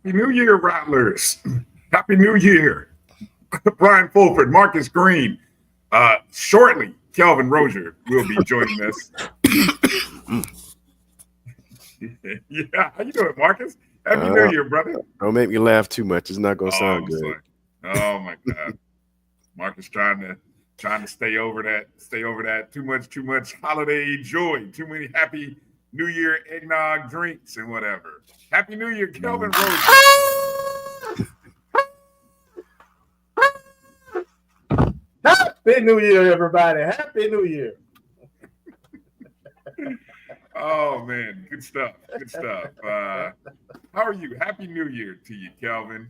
Happy New Year, Rattlers. Happy New Year. Brian Fulford, Marcus Green. Shortly, Kelvin Rozier will be joining us. Yeah, how you doing, Marcus? Happy New Year, brother. Don't make me laugh too much. It's not going to sound good. Like, oh, my God. Marcus trying to stay over that. Too much holiday joy. Too many happy New Year eggnog drinks and whatever. Happy New Year, Kelvin Rozier. Happy New Year, everybody. Happy New Year. Oh, man. Good stuff. How are you? Happy New Year to you, Kelvin.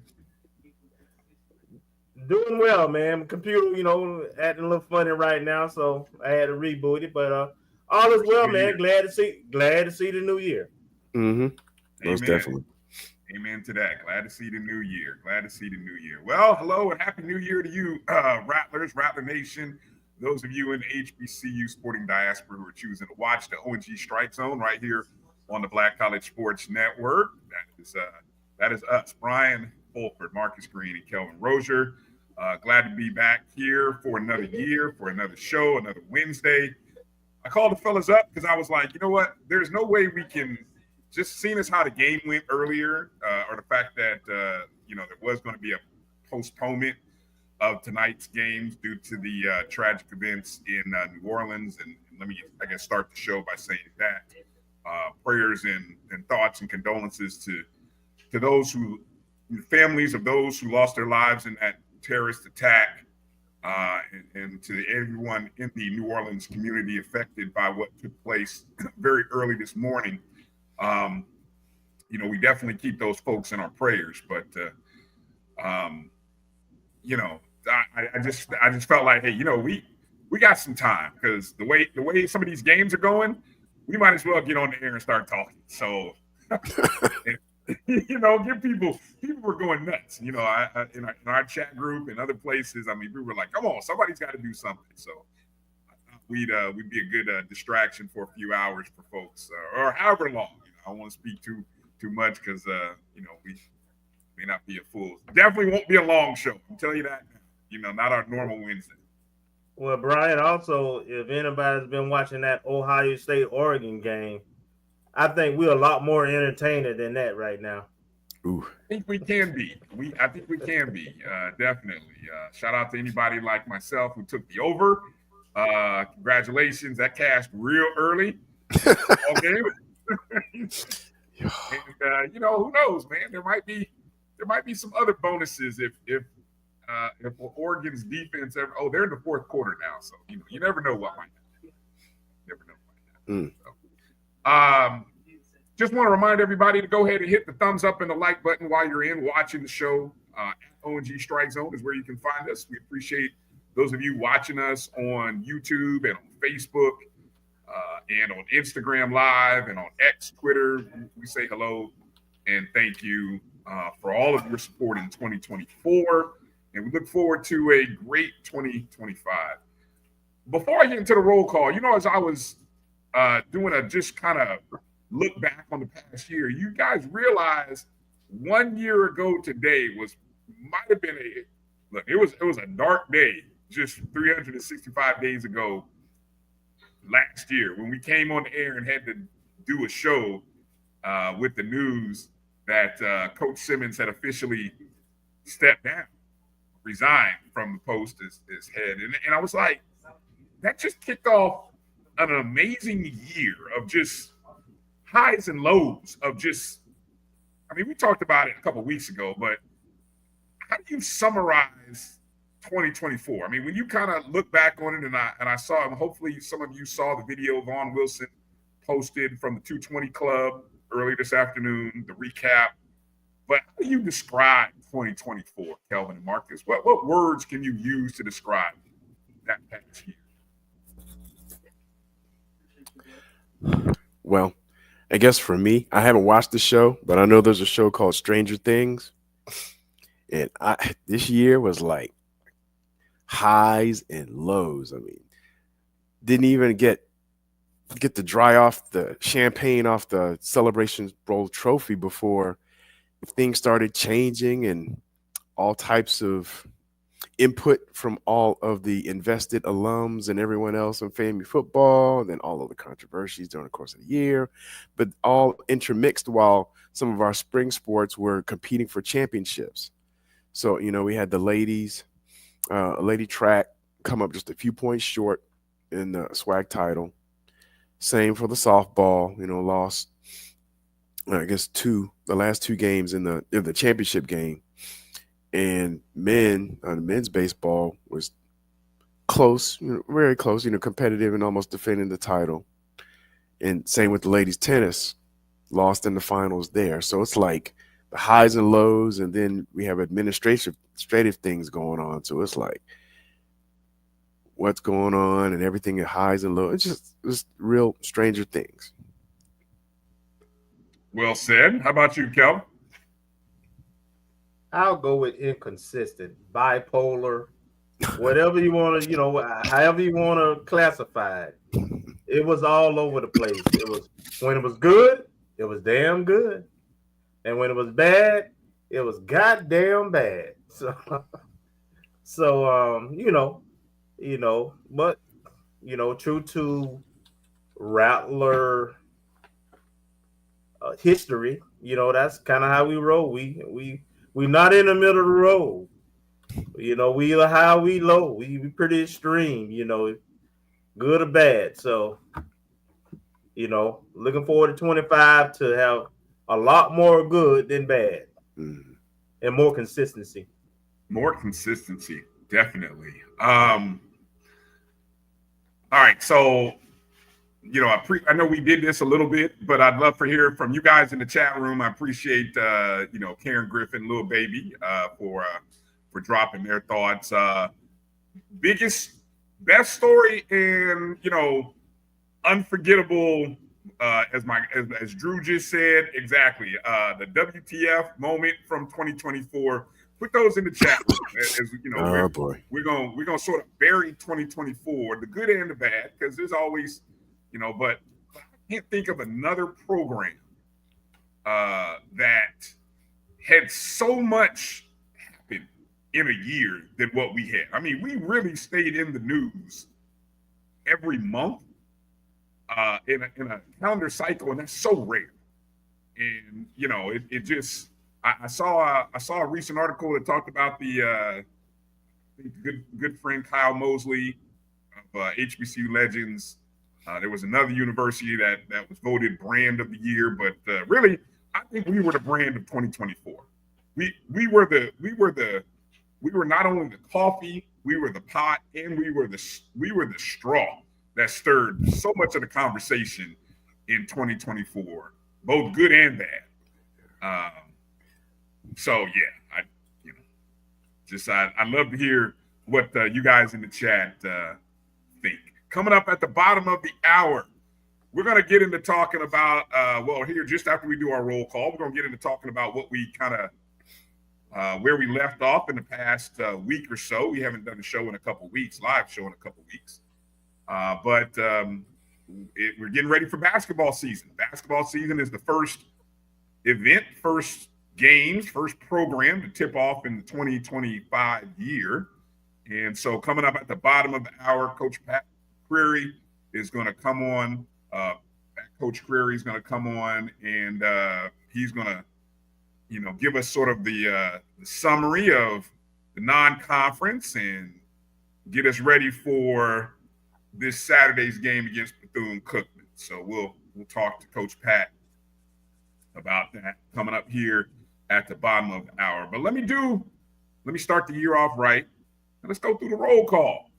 Doing well, man. Computer, acting a little funny right now, so I had to reboot it. But all is well, man. Glad to see the new year. Mm-hmm. Most definitely. Amen to that. Glad to see the new year. Well, hello and happy New Year to you, Rattlers, Rattler Nation. Those of you in the HBCU sporting diaspora who are choosing to watch the ONG StrikeZone right here on the Black College Sports Network. That is us, Bryan Fulford, Marcus Green, and Kelvin Rozier. Glad to be back here for another year, for another show, another Wednesday. I called the fellas up because I was like, you know what? There's no way we can, just seeing as how the game went earlier, or the fact that, there was going to be a postponement of tonight's games due to the tragic events in New Orleans. And let me, start the show by saying that prayers and thoughts and condolences to those families of those who lost their lives in that terrorist attack, and to everyone in the New Orleans community affected by what took place very early this morning. We definitely keep those folks in our prayers, but I just felt like, hey, we got some time, because the way some of these games are going, we might as well get on the air and start talking. So give people were going nuts. In our chat group and other places, we were like, come on, somebody's got to do something. So we'd be a good distraction for a few hours for folks, or however long. I don't want to speak too much because we may not be a full. Definitely won't be a long show. I'll tell you that now. Not our normal Wednesday. Well, Brian, also, if anybody's been watching that Ohio State-Oregon game, I think we're a lot more entertaining than that right now. Ooh. I think we can be. Definitely. Shout out to anybody like myself who took the over. Congratulations. That cashed real early. Okay. And who knows, man? There might be some other bonuses if Oregon's defense ever. Oh, they're in the fourth quarter now, so you never know what might happen. So, just want to remind everybody to go ahead and hit the thumbs up and the like button while you're watching the show. At ONG StrikeZone is where you can find us. We appreciate those of you watching us on YouTube and on Facebook, and on Instagram Live and on X, Twitter. We say hello and thank you for all of your support in 2024. And we look forward to a great 2025. Before I get into the roll call, as I was doing a just kind of look back on the past year, you guys realize 1 year ago today might have been it was a dark day just 365 days ago last year when we came on the air and had to do a show with the news that Coach Simmons had officially stepped down, resigned from the post as head. And I was like, that just kicked off an amazing year of just highs and lows of just, we talked about it a couple of weeks ago, but how do you summarize 2024? When you kind of look back on it, and I saw, and hopefully some of you saw the video Vaughn Wilson posted from the 220 Club early this afternoon, the recap But how do you describe 2024, Kelvin and Marcus? What words can you use to describe that past year? Well, I guess for me, I haven't watched the show, but I know there's a show called Stranger Things. And this year was like highs and lows. I mean, didn't even get to dry off the champagne off the Celebration Bowl trophy before things started changing and all types of input from all of the invested alums and everyone else in FAMU football, and then all of the controversies during the course of the year, but all intermixed while some of our spring sports were competing for championships. So, we had the ladies, lady track come up just a few points short in the swag title. Same for the softball, lost, I guess, the last two games in the championship game. And men's baseball was close, very close, competitive and almost defending the title. And same with the ladies tennis, lost in the finals there. So it's like the highs and lows, and then we have administrative things going on. So it's like what's going on and everything at highs and lows. It's just real Stranger Things. Well said. How about you, Kelvin? I'll go with inconsistent, bipolar, whatever you want to, however you want to classify it. It was all over the place. It was, when it was good, it was damn good. And when it was bad, it was goddamn bad. But true to Rattler history, that's kind of how we roll. We not in the middle of the road. We either high or we low. We pretty extreme, good or bad. So, looking forward to 25 to have a lot more good than bad, and more consistency. More consistency, definitely. All right, so I know we did this a little bit, but I'd love to hear from you guys in the chat room. I appreciate Karen Griffin, Lil Baby, for dropping their thoughts. Best story and unforgettable, as Drew just said, exactly. The WTF moment from 2024. Put those in the chat room. We're gonna sort of bury 2024, the good and the bad, because there's always, but I can't think of another program that had so much happen in a year than what we had. I mean, we really stayed in the news every month in a calendar cycle, and that's so rare. And it just, I saw a recent article that talked about the good friend Kyle Mosley of HBCU Legends. There was another university that was voted brand of the year, but really, I think we were the brand of 2024. We were not only the coffee, we were the pot, and we were the straw that stirred so much of the conversation in 2024, both good and bad. So yeah, I'd love to hear what you guys in the chat think. Coming up at the bottom of the hour, we're going to get into talking about, here, just after we do our roll call, we're going to get into talking about what we kind of, where we left off in the past week or so. We haven't done a show in a couple weeks, live show in a couple weeks. But we're getting ready for basketball season. Basketball season is the first event, first games, first program to tip off in the 2025 year. And so coming up at the bottom of the hour, Coach Pat Crarey is going to come on. Coach Crarey is going to come on, and he's going to, give us sort of the summary of the non-conference and get us ready for this Saturday's game against Bethune-Cookman. So we'll talk to Coach Pat about that coming up here at the bottom of the hour. But let me start the year off right, and let's go through the roll call.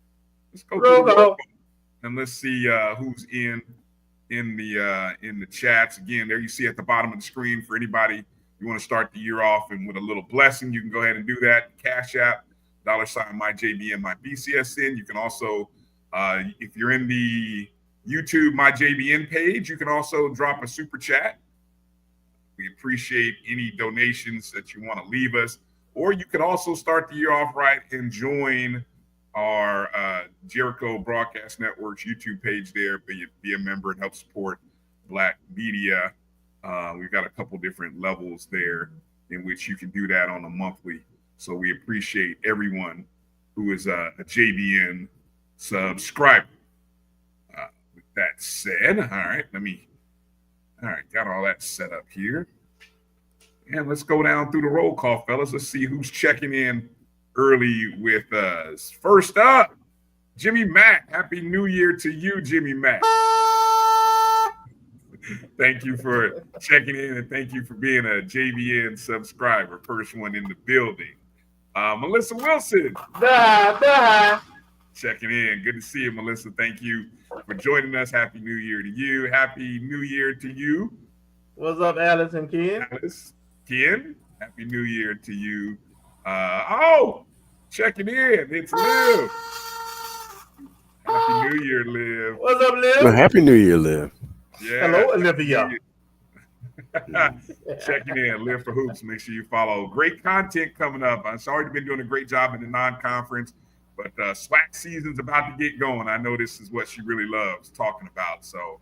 Let's go through the roll call. And let's see who's in the chats. Again, there you see at the bottom of the screen for anybody you want to start the year off and with a little blessing, you can go ahead and do that. Cash App, $myJBN, my BCSN. You can also, if you're in the YouTube MyJBN page, you can also drop a super chat. We appreciate any donations that you want to leave us. Or you could also start the year off right and join our Jericho Broadcast Network's YouTube page there. Be a member and help support Black media. We've got a couple different levels there in which you can do that on a monthly. So we appreciate everyone who is a JBN subscriber. With that said, all right, got all that set up here. And let's go down through the roll call, fellas. Let's see who's checking in early with us. First up, Jimmy Mack. Happy New Year to you, Jimmy Mack. Thank you for checking in and thank you for being a JBN subscriber. First one in the building. Melissa Wilson. Checking in. Good to see you, Melissa. Thank you for joining us. Happy New Year to you. Happy New Year to you. What's up, Alice and Ken? Ken, happy New Year to you. Checking in. It's Liv. Happy New Year, Liv. What's up, Liv? Well, Happy New Year, Liv. Yeah. Hello, Olivia. Checking in. Live for Hoops. Make sure you follow. Great content coming up. I've already been doing a great job in the non-conference, but SWAC season's about to get going. I know this is what she really loves talking about. So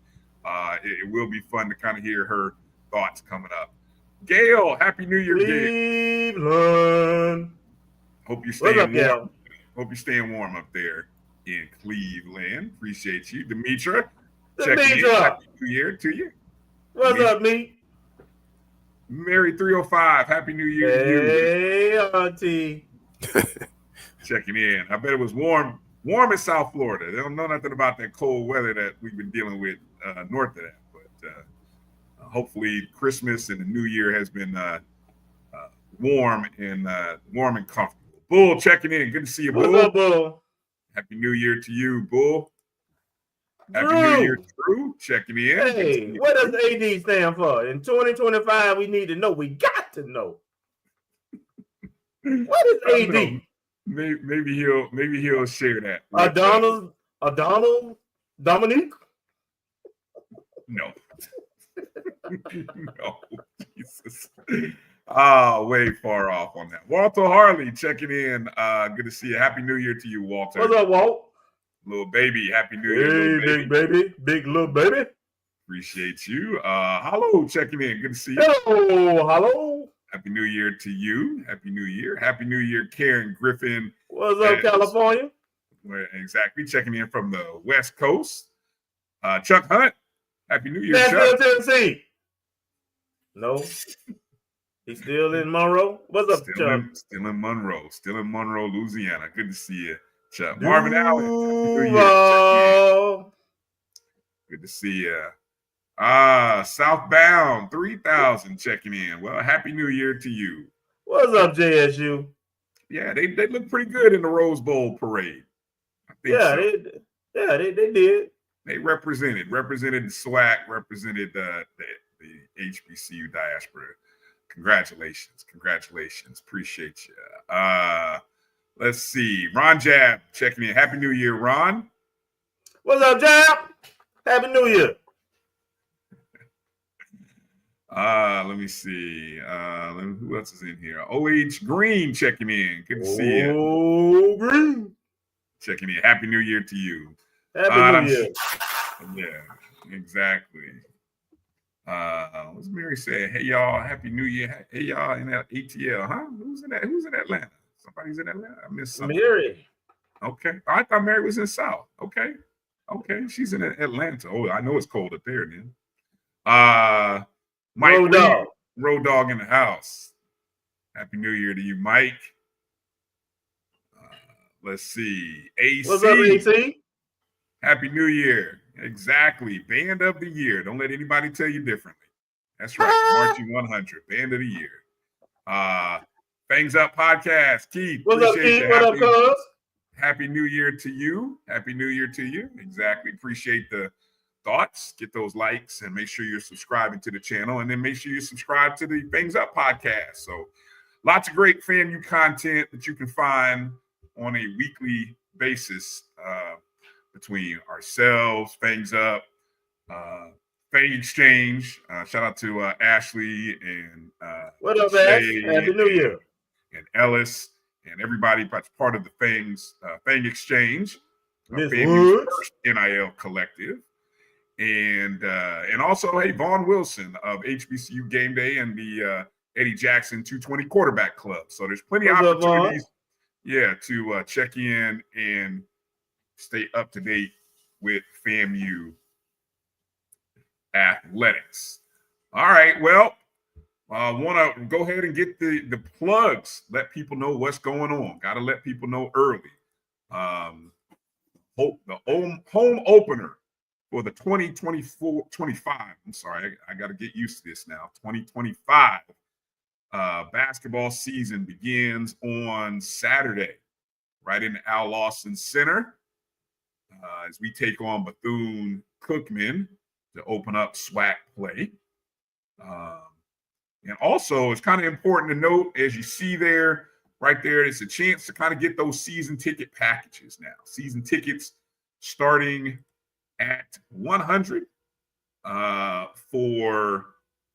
it will be fun to kind of hear her thoughts coming up. Gail, Happy New Year, Gail. Cleveland. Hope you're staying warm. Gail? Hope you're staying warm up there in Cleveland. Appreciate you. Demetra, checking in. Happy New Year to you. What's up, me? Mary 305, Happy New Year to you. Hey, Auntie. Checking in. I bet it was warm in South Florida. They don't know nothing about that cold weather that we've been dealing with north of that. But hopefully Christmas and the New Year has been warm and comfortable. Bull checking in. Good to see you, Bull. What's up, Bull? Happy New Year to you, Bull. Happy Drew. New Year, Drew. Checking in. Hey, what does AD stand for? In 2025, we need to know. We got to know. What is AD? Maybe he'll share that. Donald Dominique? No. No, Jesus. Way far off on that. Walter Harley checking in. Good to see you. Happy New Year to you, Walter. What's up, Walt? Little baby. Happy New Year, Hey, little big baby. Big little baby. Appreciate you. Hello, checking in. Good to see you. Hello. Happy New Year to you. Happy New Year. Happy New Year, Karen Griffin. What's up, California? Exactly. Checking in from the West Coast. Chuck Hunt. Happy New Year, Nashville, Chuck. Tennessee. No. He's still in Monroe. What's up, Chuck? Still in Monroe, Louisiana. Good to see you, Chuck. Marvin Allen. Happy New Year. Good to see you. Southbound 3000 checking in. Well, Happy New Year to you. What's up, JSU? Yeah, they look pretty good in the Rose Bowl parade. I think so. They did. They represented the SWAC, represented the HBCU diaspora. Congratulations. Appreciate you. Let's see. Ron Jab checking in. Happy New Year, Ron. What's up, Jab? Happy New Year. Let me see. Who else is in here? OH Green checking in. Good to see you. Oh, Green. Checking in. Happy New Year to you. Happy New Year. Yeah, exactly. What's Mary saying? Hey y'all, Happy New Year. Hey y'all in that ATL, huh? Who's in Atlanta? Somebody's in Atlanta. I missed something. Mary. Okay. I thought Mary was in South. Okay. She's in Atlanta. Oh, I know it's cold up there then. Mike Road Dog in the house. Happy New Year to you, Mike. Let's see. AC. What's up, AC? Happy New Year. Exactly. Band of the year. Don't let anybody tell you differently. That's right. Marching 100. Band of the year. Fangs Up Podcast. Keith. What's up, Keith? What up, cuz? Happy New Year to you. Happy New Year to you. Exactly. Appreciate the thoughts, get those likes, and make sure you're subscribing to the channel. And then make sure you subscribe to the Things Up podcast. So lots of great FAMU content that you can find on a weekly basis between ourselves, Things Up, Fang Exchange. Shout out to Ashley and what up, Ash? Happy New Year. And Ellis and everybody that's part of the Fang Exchange, FAMU's first NIL collective. And also, hey, Vaughn Wilson of HBCU Game Day and the Eddie Jackson 220 Quarterback Club. So there's plenty of opportunities, to check in and stay up to date with FAMU Athletics. All right, well, I want to go ahead and get the plugs. Let people know what's going on. Got to let people know early. The home opener for the 2024-25. I'm sorry, I got to get used to this now. 2025 basketball season begins on Saturday, right in the Al Lawson Center, as we take on Bethune-Cookman to open up SWAC play. And also, it's kind of important to note, as you see there, right there, it's a chance to kind of get those season ticket packages now. Season tickets starting at $100 for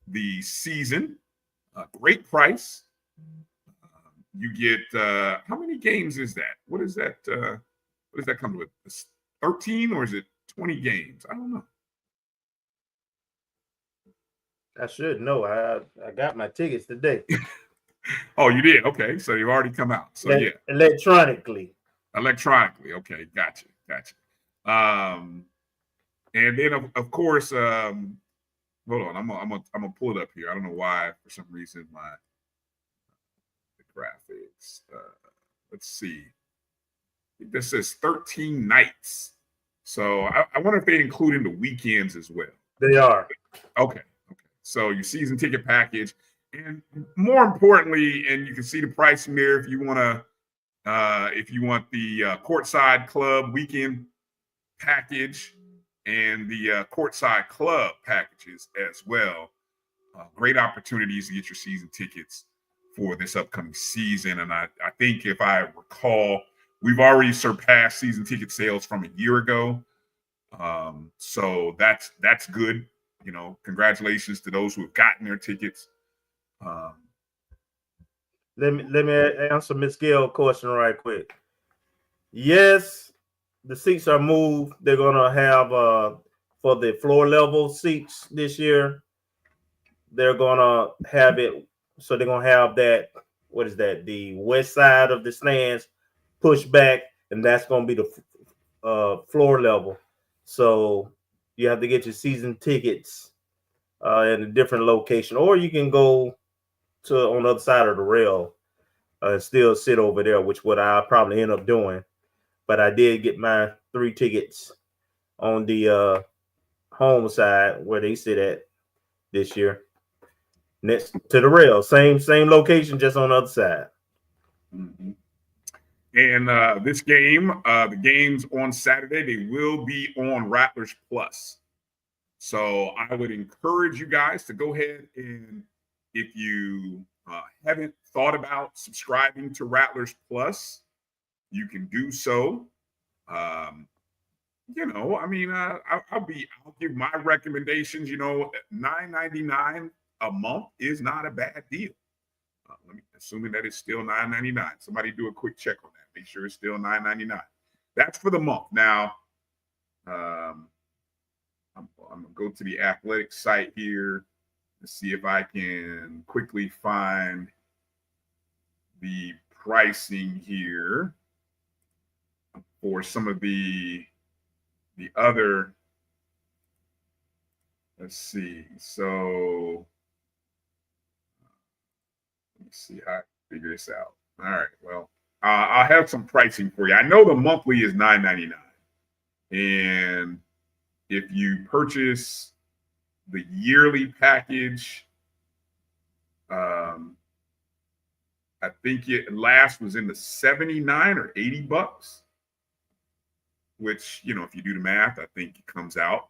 the season. Great price. You get how many games is that? What is that? What does that come with? 13 or is it 20 games? I don't know. I should know. I got my tickets today. Oh, you did? Okay. So you've already come out. So yeah. Electronically. Okay. Gotcha. And then of course, hold on. I'm gonna pull it up here. I don't know why, for some reason, the graphics. Let's see. This says 13 nights. So I wonder if they include in the weekends as well. They are. Okay. So your season ticket package, and more importantly, and you can see the pricing there if you want the courtside club weekend package and the courtside club packages as well. Great opportunities to get your season tickets for this upcoming season. And I think, if I recall, we've already surpassed season ticket sales from a year ago. So that's good. Congratulations to those who have gotten their tickets. Let me answer Miss Gill's question right quick. Yes, the seats are moved. They're gonna have for the floor level seats this year. They're gonna have it. So they're gonna have that. What is that? The west side of the stands pushed back, and that's gonna be the floor level. So you have to get your season tickets in a different location, or you can go to on the other side of the rail and still sit over there, which what I'll probably end up doing. But I did get my 3 tickets on the home side where they sit at this year, next to the rail, same location, just on the other side. Mm-hmm. And this game, the games on Saturday, they will be on Rattlers Plus. So I would encourage you guys to go ahead, and if you haven't thought about subscribing to Rattlers Plus, you can do so. I'll give my recommendations. $9.99 a month is not a bad deal. Assuming that it's still $9.99. Somebody do a quick check on that. Make sure it's still $9.99. That's for the month. Now, I'm gonna go to the athletic site here and see if I can quickly find the pricing here for some of the other. Let's see. So let me see how I figure this out. All right. Well, I'll have some pricing for you. I know the monthly is $9.99, and if you purchase the yearly package, I think it last was in the $79 or $80, which, if you do the math, I think it comes out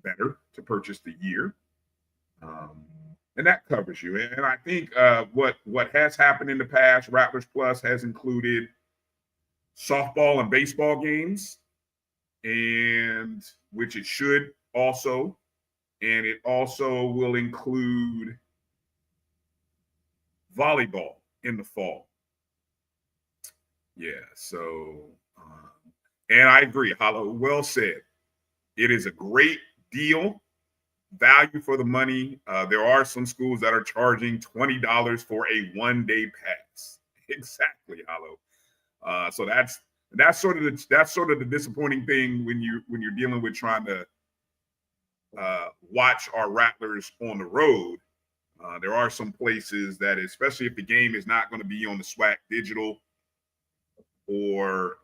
better to purchase the year. And that covers you. And I think what has happened in the past, Rattlers Plus has included softball and baseball games, and which it should also. And it also will include volleyball in the fall. Yeah, so, and I agree, Hollow, well said. It is a great deal, value for the money. There are some schools that are charging $20 for a one-day pass. Exactly, Hollow. So that's sort of the disappointing thing when you're dealing with trying to watch our Rattlers on the road. There are some places that, especially if the game is not going to be on the SWAC Digital or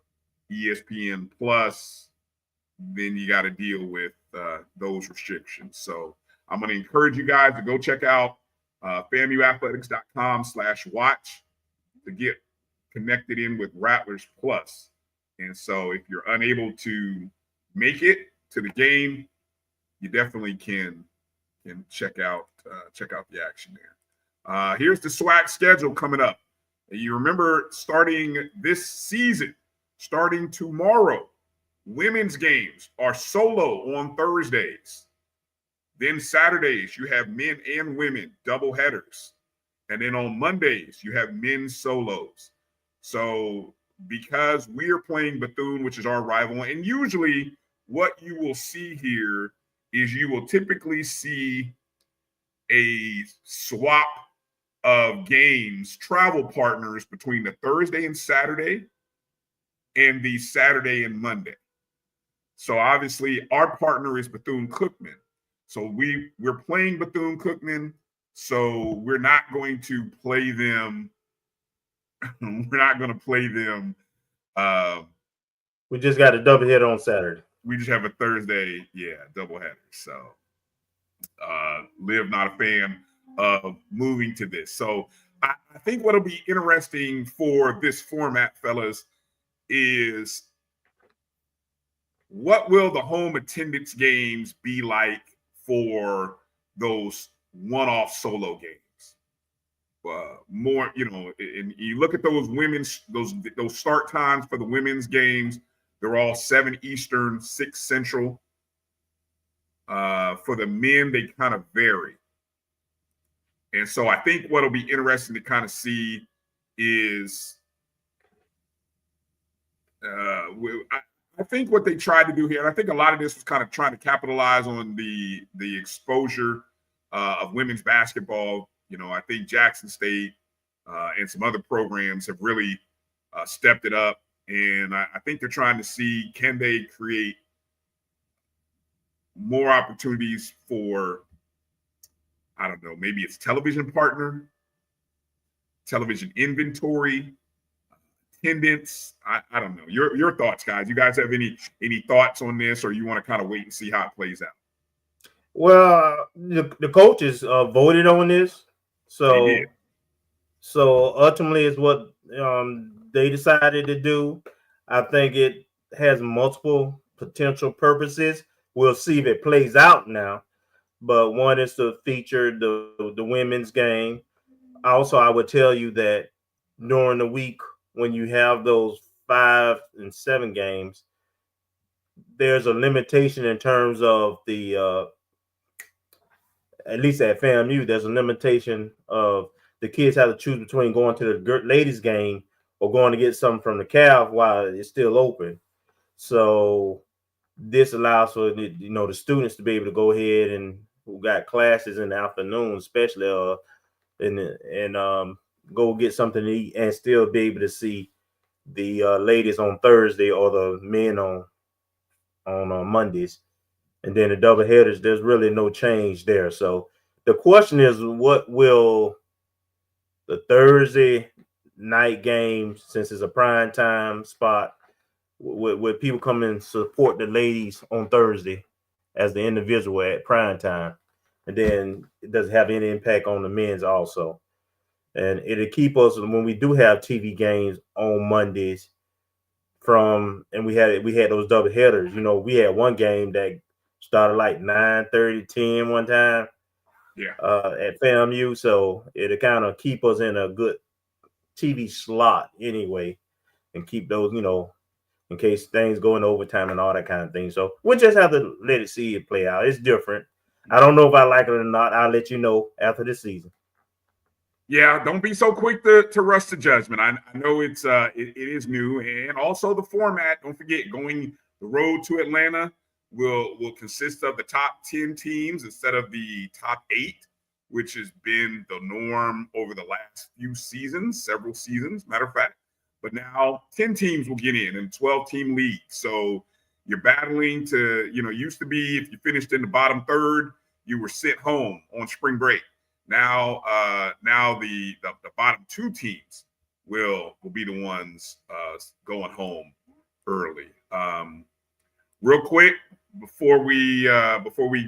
ESPN Plus, then you got to deal with those restrictions. So I'm going to encourage you guys to go check out FAMUathletics.com/watch to get connected in with Rattlers Plus. And so if you're unable to make it to the game, you definitely can check out the action there. Here's the SWAC schedule coming up. You remember, starting this season, starting tomorrow, women's games are solo on Thursdays. Then Saturdays, you have men and women double headers. And then on Mondays, you have men's solos. So because we are playing Bethune, which is our rival, and usually what you will see here is you will typically see a swap of games, travel partners between the Thursday and Saturday and the Saturday and Monday. So obviously our partner is Bethune-Cookman. So we're playing Bethune-Cookman, so we're not going to play them. We're not going to play them. We just got a double hit on Saturday. We just have a Thursday, double header. So Liv not a fan of moving to this. So I think what'll be interesting for this format, fellas, is what will the home attendance games be like for those one-off solo games? More, and you look at those those start times for the women's games. They're all 7 Eastern, 6 Central. For the men, they kind of vary. And so I think what'll be interesting to kind of see is I think what they tried to do here, and I think a lot of this was kind of trying to capitalize on the exposure of women's basketball. I think Jackson State and some other programs have really stepped it up. And I think they're trying to see, can they create more opportunities for, I don't know, maybe it's television partner, television inventory, attendance. I don't know. Your thoughts, guys. You guys have any thoughts on this, or you want to kind of wait and see how it plays out? Well, the coaches voted on this. So ultimately is what they decided to do. I think it has multiple potential purposes. We'll see if it plays out now. But one is to feature the women's game. Also, I would tell you that during the week when you have those 5 and 7 games, there's a limitation in terms of the at least at FAMU, there's a limitation of the kids have to choose between going to the ladies game or going to get something from the Cav while it's still open. So this allows for the students to be able to go ahead and who got classes in the afternoon, especially and go get something to eat and still be able to see the ladies on Thursday or the men on Mondays. And then the double headers, there's really no change there. So the question is, what will the Thursday night game, since it's a prime time spot, would people come and support the ladies on Thursday as the individual at prime time? And then it doesn't have any impact on the men's also. And it'll keep us, when we do have TV games on Mondays, and we had those double headers. We had one game that Started like 9:30, 10 one time. Yeah. At FAMU, so it'll kind of keep us in a good TV slot anyway, and keep those, in case things go in overtime and all that kind of thing. So we'll just have to let it see it play out. It's different. I don't know if I like it or not. I'll let you know after the season. Yeah, don't be so quick to rush to judgment. I know it is new, and also the format. Don't forget, going the road to Atlanta will consist of the top 10 teams instead of the top 8, which has been the norm over the last few seasons, several seasons, matter of fact. But now 10 teams will get in 12-team league. So you're battling to, used to be if you finished in the bottom third, you were sent home on spring break. Now the bottom 2 teams will be the ones going home early. Real quick, before we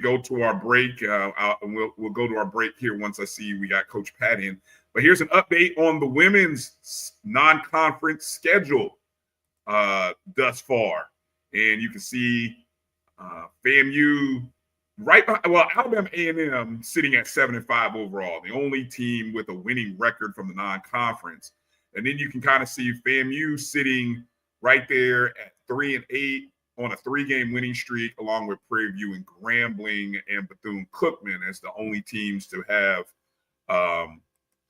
go to our break, and we'll go to our break here once I see we got Coach Pat in. But here's an update on the women's non-conference schedule thus far, and you can see FAMU right behind, Alabama A&M sitting at 7-5 overall, the only team with a winning record from the non-conference, and then you can kind of see FAMU sitting right there at 3-8. On a 3-game winning streak, along with Prairie View and Grambling and Bethune-Cookman as the only teams to have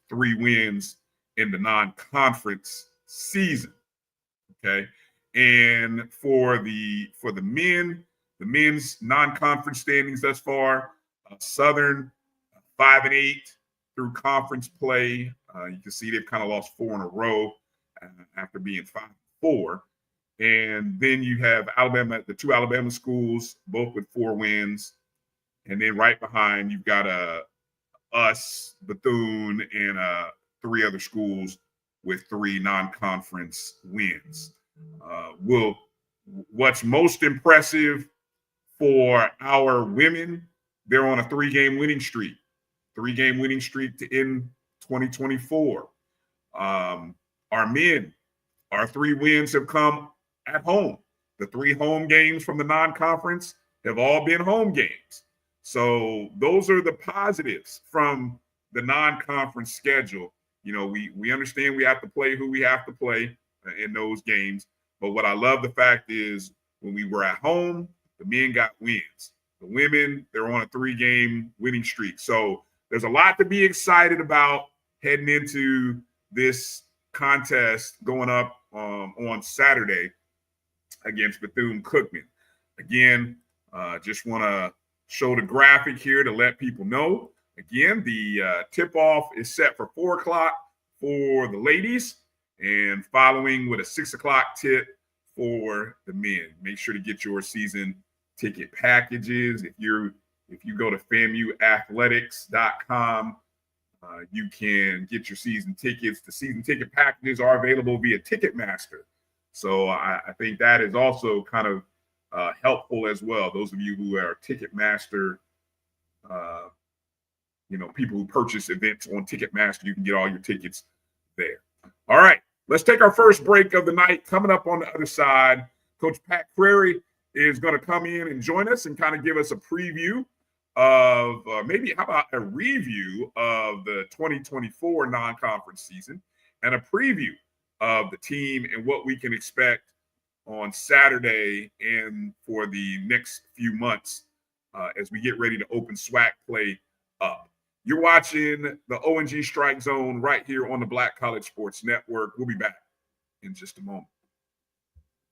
3 wins in the non-conference season. Okay, and for the men's non-conference standings thus far, Southern 5-8 through conference play. You can see they've kind of lost 4 in a row after being 5-4. And then you have Alabama, the 2 Alabama schools, both with 4 wins. And then right behind, you've got us, Bethune, and 3 other schools with 3 non-conference wins. What's most impressive for our women, they're on a 3-game winning streak. 3-game winning streak to end 2024. Our men, our 3 wins have come at home. The 3 home games from the non-conference have all been home games. So those are the positives from the non-conference schedule. We understand we have to play who we have to play in those games. But what I love the fact is when we were at home, the men got wins. The women, they're on a 3-game winning streak. So there's a lot to be excited about heading into this contest going up on Saturday against Bethune-Cookman. Again, just want to show the graphic here to let people know. Again, the tip-off is set for 4 o'clock for the ladies and following with a 6 o'clock tip for the men. Make sure to get your season ticket packages. If you go to FAMUathletics.com, you can get your season tickets. The season ticket packages are available via Ticketmaster. So I think that is also kind of helpful as well. Those of you who are Ticketmaster, people who purchase events on Ticketmaster, you can get all your tickets there. All right, let's take our first break of the night. Coming up on the other side, Coach Pat Crarey is going to come in and join us and kind of give us a preview of how about a review of the 2024 non-conference season and a preview of the team and what we can expect on Saturday and for the next few months as we get ready to open SWAC play up. You're watching the O&G Strike Zone right here on the Black College Sports Network. We'll be back in just a moment.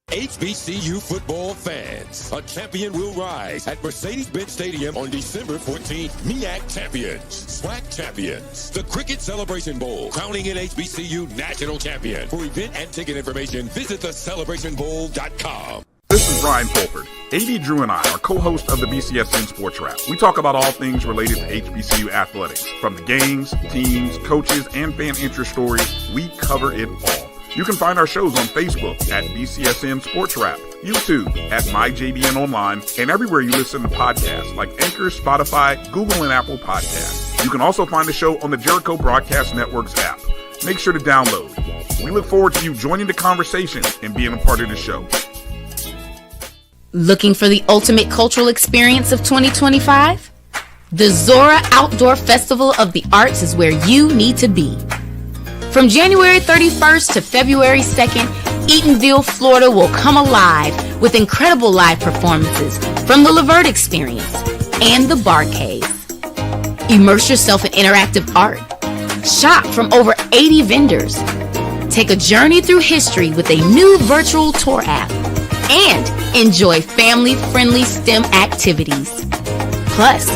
HBCU football fans, a champion will rise at Mercedes-Benz Stadium on December 14th. MEAC champions, SWAC champions, the Cricket Celebration Bowl, crowning an HBCU national champion. For event and ticket information, visit thecelebrationbowl.com. This is Bryan Fulford. AD Drew and I are co-hosts of the BCSN Sports Wrap. We talk about all things related to HBCU athletics, from the games, teams, coaches, and fan interest stories. We cover it all. You can find our shows on Facebook at BCSN Sports Wrap, YouTube at MyJBN Online, and everywhere you listen to podcasts like Anchor, Spotify, Google, and Apple Podcasts. You can also find the show on the Jericho Broadcast Network's app. Make sure to download. We look forward to you joining the conversation and being a part of the show. Looking for the ultimate cultural experience of 2025? The Zora Outdoor Festival of the Arts is where you need to be. From January 31st to February 2nd, Eatonville, Florida will come alive with incredible live performances from the Levert Experience and the Bar Cave. Immerse yourself in interactive art. Shop from over 80 vendors. Take a journey through history with a new virtual tour app. And enjoy family-friendly STEM activities. Plus,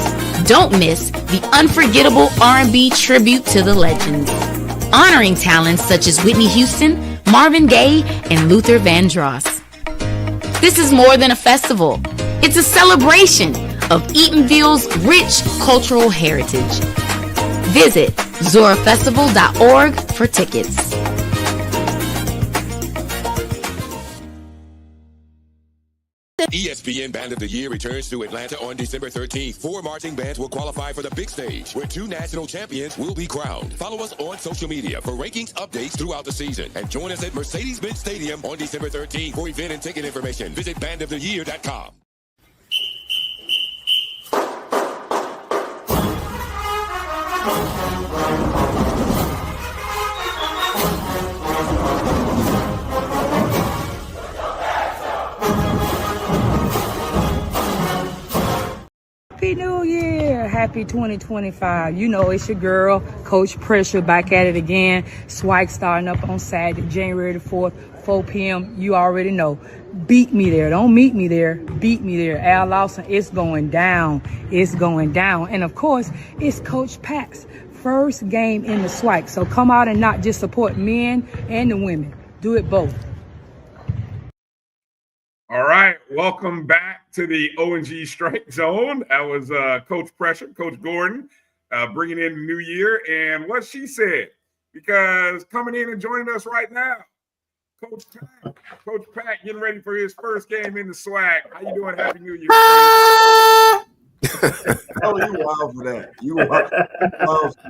don't miss the unforgettable R&B tribute to the legends, honoring talents such as Whitney Houston, Marvin Gaye, and Luther Vandross. This is more than a festival. It's a celebration of Eatonville's rich cultural heritage. Visit zorafestival.org for tickets. ESPN Band of the Year returns to Atlanta on December 13th. 4 marching bands will qualify for the big stage, where 2 national champions will be crowned. Follow us on social media for rankings updates throughout the season. And join us at Mercedes-Benz Stadium on December 13th. For event and ticket information, visit bandoftheyear.com. Happy New Year. Happy 2025. You know, it's your girl, Coach Pressure, back at it again. Swag starting up on Saturday, January the 4th, 4 p.m. You already know. Beat me there. Don't meet me there. Beat me there. Al Lawson, it's going down. It's going down. And, of course, it's Coach Pat's first game in the swag. So come out and not just support men and the women. Do it both. All right, welcome back to the O&G Strike Zone. That was Coach Pressure, Coach Gordon, bringing in the new year. And what she said, because coming in and joining us right now, Coach Pat getting ready for his first game in the swag. How you doing? Happy New Year. Oh, you wild for that. You wild for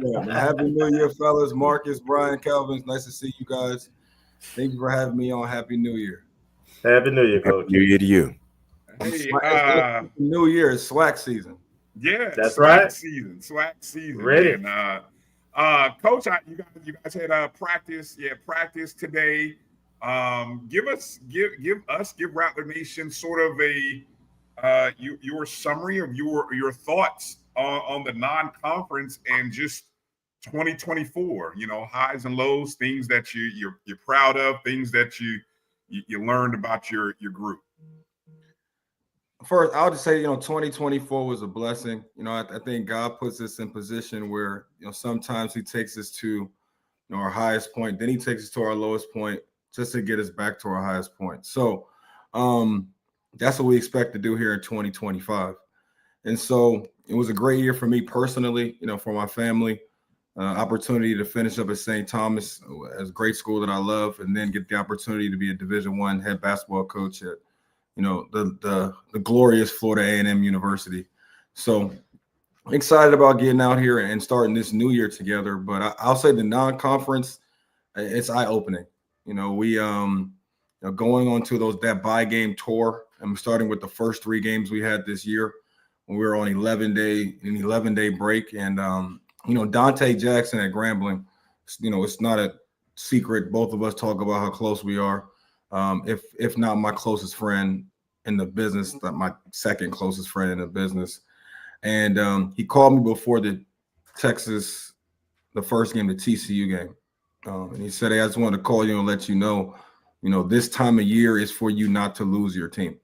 that, man. Happy New Year, fellas. Marcus, Bryan, Kelvin. Nice to see you guys. Thank you for having me on. Happy New Year. Happy New Year, Coach. New Year to you. Hey, New Year is swag season. Yeah, That's swag right. Swag season. Ready. And, Coach, you guys had practice. Yeah, practice today. Give Rattler Nation sort of a your summary of your thoughts on the non-conference and just 2024. You know, highs and lows, things that you're proud of, things that you learned about your group. First, I'll just say, 2024 was a blessing. I think God puts us in position where, sometimes he takes us to, our highest point, then he takes us to our lowest point just to get us back to our highest point. So that's what we expect to do here in 2025. And so it was a great year for me personally, for my family. Opportunity to finish up at St. Thomas, as a great school that I love, and then get the opportunity to be a Division I head basketball coach at, the glorious Florida A&M University. So excited about getting out here and starting this new year together. But I'll say the non-conference, it's eye-opening. We going on to that bye game tour. I'm starting with the first 3 games we had this year when we were on an 11-day break, and Dante Jackson at Grambling, it's not a secret. Both of us talk about how close we are. If not my closest friend in the business, my second closest friend in the business. And he called me before the first game, the TCU game. And he said, hey, I just wanted to call you and let you know, this time of year is for you not to lose your team.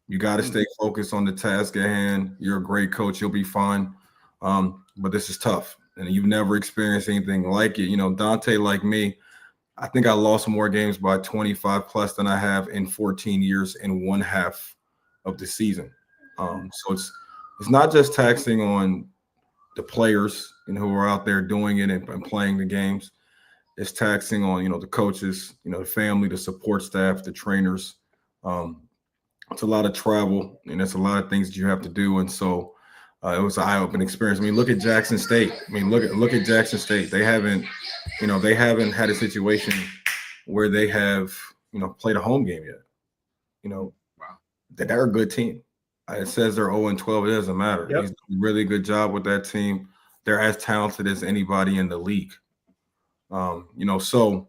You got to stay focused on the task at hand. You're a great coach. You'll be fine. But this is tough, and you've never experienced anything like it. Dante, like me, I think I lost more games by 25 plus than I have in 14 years in one half of the season. So it's not just taxing on the players who are out there doing it and playing the games. It's taxing on, the coaches, the family, the support staff, the trainers. It's a lot of travel, and it's a lot of things that you have to do. And so it was an eye-opening experience. Look at Jackson State. Look at Jackson State. They haven't had a situation where they have, played a home game yet. Wow. that they're a good team. It says they're 0-12. It doesn't matter. Yep. He's done a really good job with that team. They're as talented as anybody in the league. So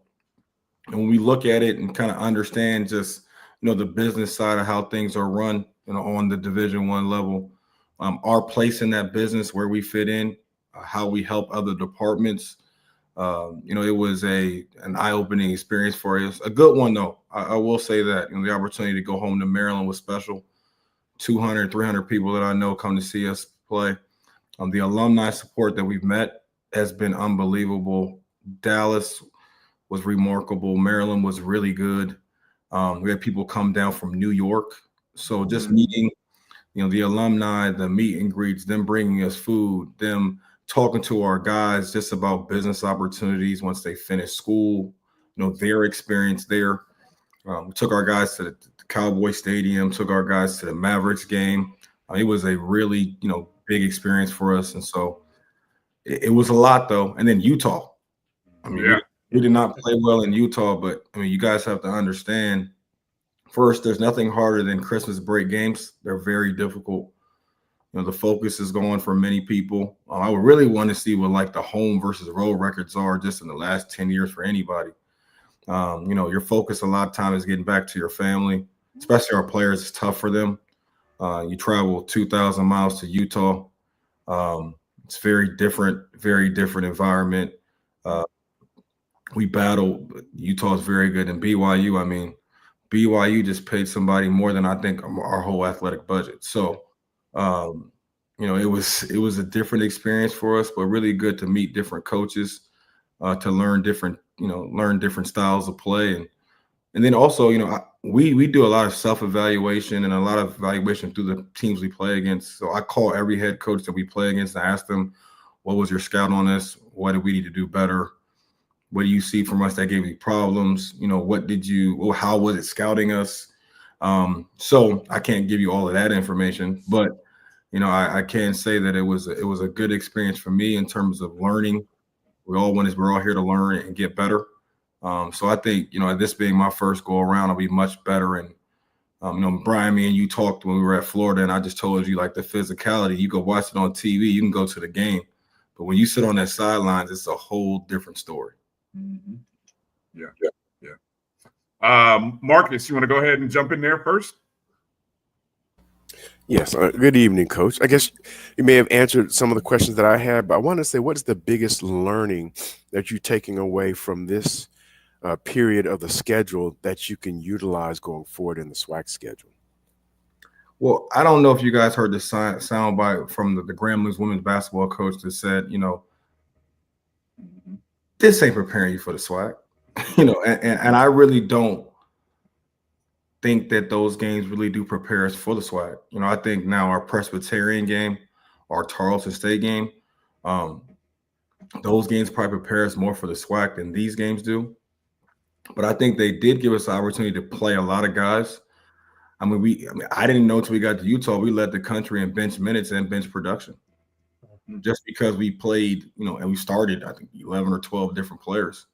when we look at it and kind of understand just, the business side of how things are run, on the Division I level, our place in that business, where we fit in, how we help other departments. It was an eye-opening experience for us. A good one, though. I will say that the opportunity to go home to Maryland was special. 200, 300 people that I know come to see us play. The alumni support that we've met has been unbelievable. Dallas was remarkable. Maryland was really good. We had people come down from New York. So just meeting, the alumni, the meet and greets, them bringing us food, them talking to our guys just about business opportunities once they finish school, their experience there. We took our guys to the Cowboy Stadium, took our guys to the Mavericks game. It was a really, big experience for us. And so it was a lot, though. And then Utah. We did not play well in Utah, but, you guys have to understand, first, there's nothing harder than Christmas break games. They're very difficult. The focus is going for many people. I would really want to see what the home versus road records are just in the last 10 years for anybody. Your focus a lot of time is getting back to your family, especially our players. It's tough for them. You travel 2,000 miles to Utah. It's very different environment. We battle. Utah is very good. And BYU, BYU just paid somebody more than I think our whole athletic budget. So, it was a different experience for us, but really good to meet different coaches, to learn different styles of play. And then also, we do a lot of self-evaluation and a lot of evaluation through the teams we play against. So I call every head coach that we play against and ask them, what was your scout on us? What do we need to do better? What do you see from us that gave you problems? How was it scouting us? So I can't give you all of that information, but, I can say that it was a good experience for me in terms of learning. We're all here to learn and get better. So I think, this being my first go around, I'll be much better. And, Bryan, me and you talked when we were at Florida, and I just told you, the physicality, you go watch it on TV, you can go to the game. But when you sit on that sidelines, it's a whole different story. Mm-hmm. Yeah. Marcus, you want to go ahead and jump in there first? Yes. Good evening, Coach. I guess you may have answered some of the questions that I had, but I want to say, what is the biggest learning that you're taking away from this period of the schedule that you can utilize going forward in the SWAC schedule? Well, I don't know if you guys heard the sound bite from the Grambling women's basketball coach that said, this ain't preparing you for the SWAC, and I really don't think that those games really do prepare us for the SWAC. I think now our Presbyterian game, our Tarleton State game, those games probably prepare us more for the SWAC than these games do. But I think they did give us the opportunity to play a lot of guys. I didn't know until we got to Utah, we led the country in bench minutes and bench production. Just because we played, and we started, I think, 11 or 12 different players.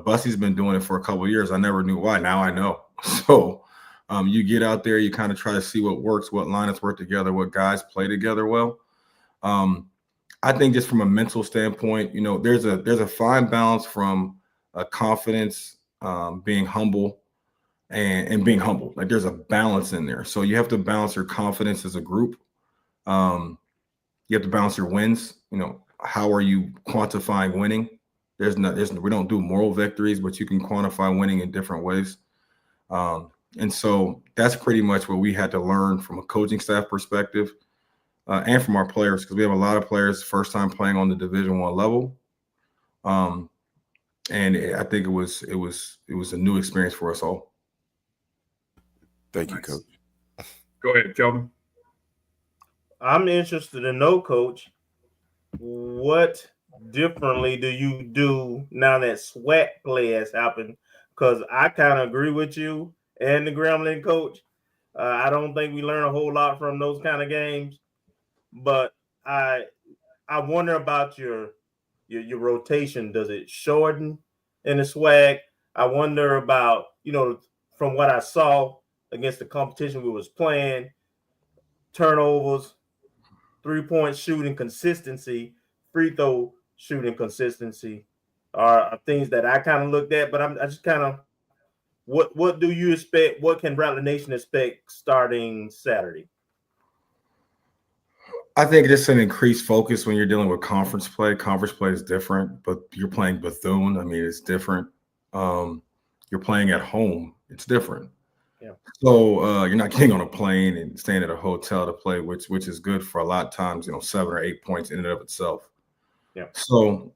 Bussey's been doing it for a couple of years. I never knew why. Now I know. So you get out there, you kind of try to see what works, what lineups work together, what guys play together well. I think just from a mental standpoint, there's a fine balance from confidence, being humble, and being humble. There's a balance in there. So you have to balance your confidence as a group. You have to balance your wins. How are you quantifying winning? We don't do moral victories, but you can quantify winning in different ways. And so that's pretty much what we had to learn from a coaching staff perspective, and from our players, because we have a lot of players first time playing on the Division I level. And I think it was a new experience for us all. Thank you, Coach. Go ahead, Kelvin. I'm interested to know, Coach, what differently do you do now that SWAC play has happened? Because I kind of agree with you and the Grambling coach. I don't think we learn a whole lot from those kind of games, but I wonder about your rotation. Does it shorten in the SWAC? I wonder about, from what I saw, against the competition we was playing, turnovers, 3-point shooting consistency, free throw shooting consistency are things that I kind of looked at. But I just kind of, what do you expect? What can Rattler Nation expect starting Saturday? I think just an increased focus when you're dealing with conference play. Conference play is different, but you're playing Bethune. I mean, it's different. You're playing at home. It's different. Yeah. So you're not getting on a plane and staying at a hotel to play, which is good for a lot of times, 7 or 8 points in and of itself. Yeah. So,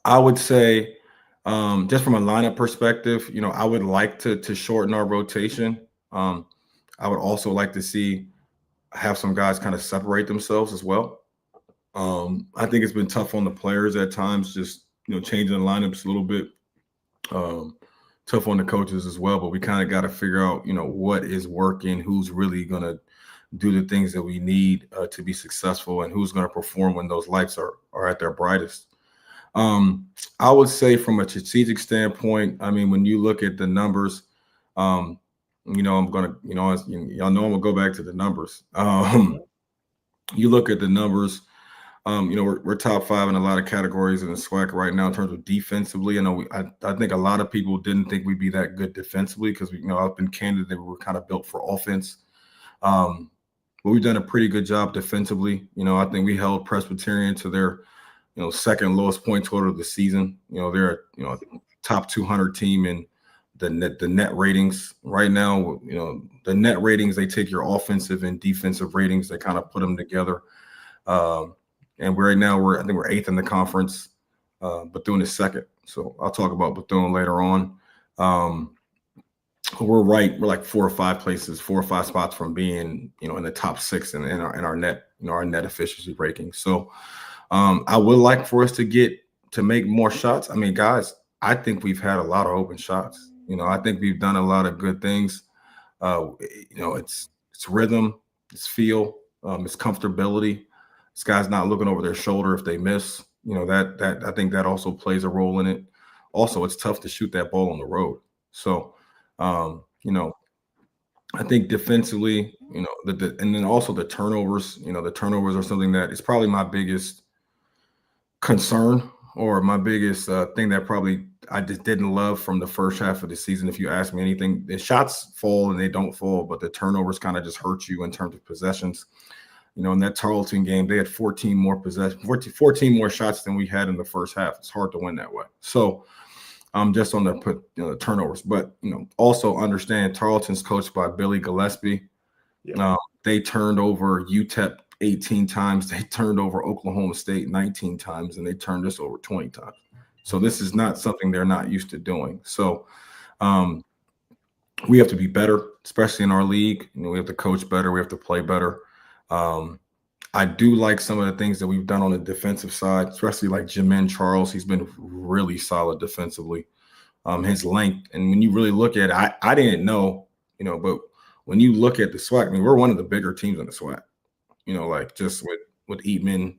I would say just from a lineup perspective, I would like to shorten our rotation. I would also like to have some guys kind of separate themselves as well. I think it's been tough on the players at times, just changing the lineups a little bit. Tough on the coaches as well, but we kind of got to figure out what is working, who's really going to do the things that we need to be successful, and who's going to perform when those lights are at their brightest. I would say from a strategic standpoint, I mean, when you look at the numbers, I'm gonna, y'all know I'm gonna go back to the numbers. You look at the numbers, we're top 5 in a lot of categories in the SWAC right now in terms of defensively. I think a lot of people didn't think we'd be that good defensively because I've been candid that we were kind of built for offense. But we've done a pretty good job defensively. I think we held Presbyterian to their second lowest point total of the season. They're a top 200 team in the net ratings right now. The net ratings, they take your offensive and defensive ratings, they kind of put them together. And right now I think we're 8th in the conference. Bethune is 2nd. So I'll talk about Bethune later on. We're like 4 or 5 spots from being, in the top 6 in our net, our net efficiency ranking. So I would like for us to make more shots. I mean, guys, I think we've had a lot of open shots. I think we've done a lot of good things. It's rhythm, it's feel, it's comfortability. This guy's not looking over their shoulder if they miss. That I think that also plays a role in it. Also, it's tough to shoot that ball on the road. So, I think defensively, and then also the turnovers. The turnovers are something that is probably my biggest concern, or my biggest thing that probably I just didn't love from the first half of the season. If you ask me anything, the shots fall and they don't fall, but the turnovers kind of just hurt you in terms of possessions. In that Tarleton game, they had 14 more shots than we had in the first half. It's hard to win that way. So just on the turnovers, but also understand Tarleton's coached by Billy Gillespie. Yeah. They turned over UTEP 18 times. They turned over Oklahoma State 19 times, and they turned us over 20 times. So this is not something they're not used to doing. So we have to be better, especially in our league. We have to coach better. We have to play better. I do like some of the things that we've done on the defensive side, especially like Jamin Charles. He's been really solid defensively. His length, and when you really look at it, I didn't know, but when you look at the SWAC, I mean, we're one of the bigger teams in the SWAC. Like just with Eatman,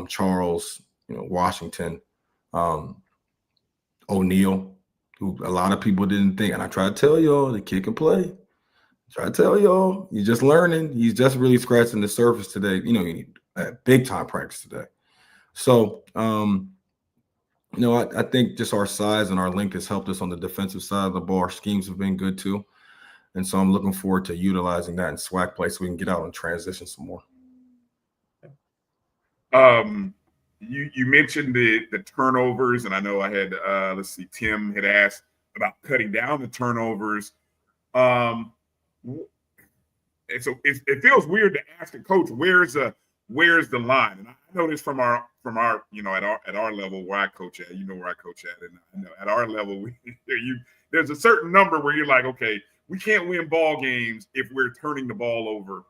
Charles, Washington, O'Neal, who a lot of people didn't think. And I try to tell y'all, the kid can play. Try to tell y'all, he's just learning. He's just really scratching the surface today. You need big time practice today. So, I think just our size and our length has helped us on the defensive side of the ball. Our schemes have been good too. And so I'm looking forward to utilizing that in SWAC play so we can get out and transition some more. You mentioned the turnovers, and I know I had Tim had asked about cutting down the turnovers. And so it feels weird to ask a coach where's the line, and I know this from our at our level where I coach at. Where I coach at, and I know at our level there's a certain number where you're like, okay, we can't win ball games if we're turning the ball over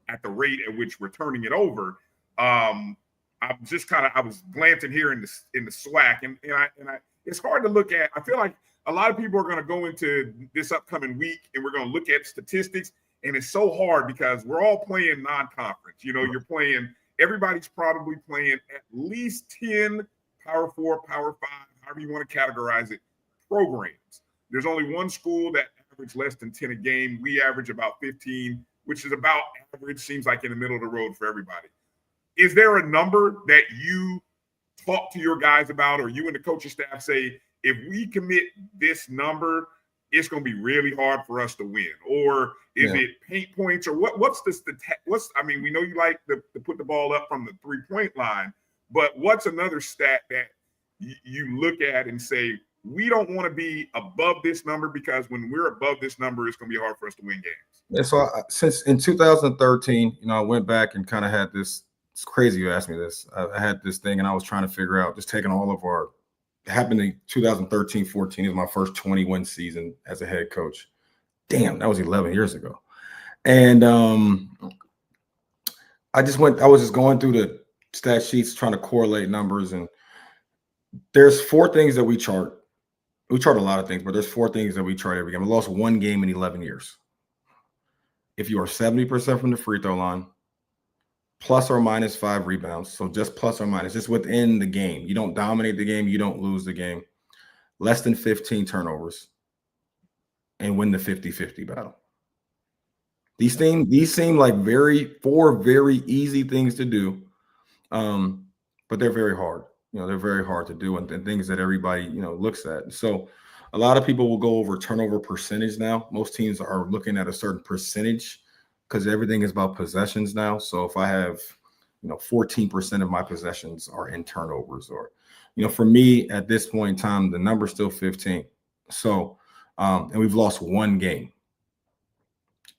at the rate at which we're turning it over. I was glancing here in the SWAC, and I it's hard to look at. I feel like a lot of people are going to go into this upcoming week and we're going to look at statistics, and it's so hard because we're all playing non-conference. You're playing, everybody's probably playing at least 10 Power 4, Power 5, however you want to categorize it, programs. There's only one school that average less than 10 a game. We average about 15, which is about average. Seems like in the middle of the road for everybody. Is there a number that you talk to your guys about, or you and the coaching staff say, if we commit this number, it's going to be really hard for us to win? Or is it paint points, or what's the I mean, we know you like to put the ball up from the 3-point line, but what's another stat that you look at and say, we don't want to be above this number, because when we're above this number, it's going to be hard for us to win games? Yeah, so since in 2013, I went back and kind of had this. It's crazy you asked me this. I had this thing, and I was trying to figure out, just taking all of our. It happened in 2013-14. It was my first 20-win season as a head coach. Damn, that was 11 years ago. And I was just going through the stat sheets, trying to correlate numbers, and there's 4 things that we chart. We chart a lot of things, but there's 4 things that we chart every game. We lost 1 game in 11 years. If you are 70% from the free throw line, plus or minus 5 rebounds, so just plus or minus, just within the game. You don't dominate the game, you don't lose the game. Less than 15 turnovers, and win the 50-50 battle. These seem like 4 very easy things to do, but they're very hard. They're very hard to do, and things that everybody looks at. So a lot of people will go over turnover percentage now. Most teams are looking at a certain percentage, because everything is about possessions now. So if I have, 14% of my possessions are in turnovers, or, for me at this point in time, the number's still 15. So, and we've lost 1 game.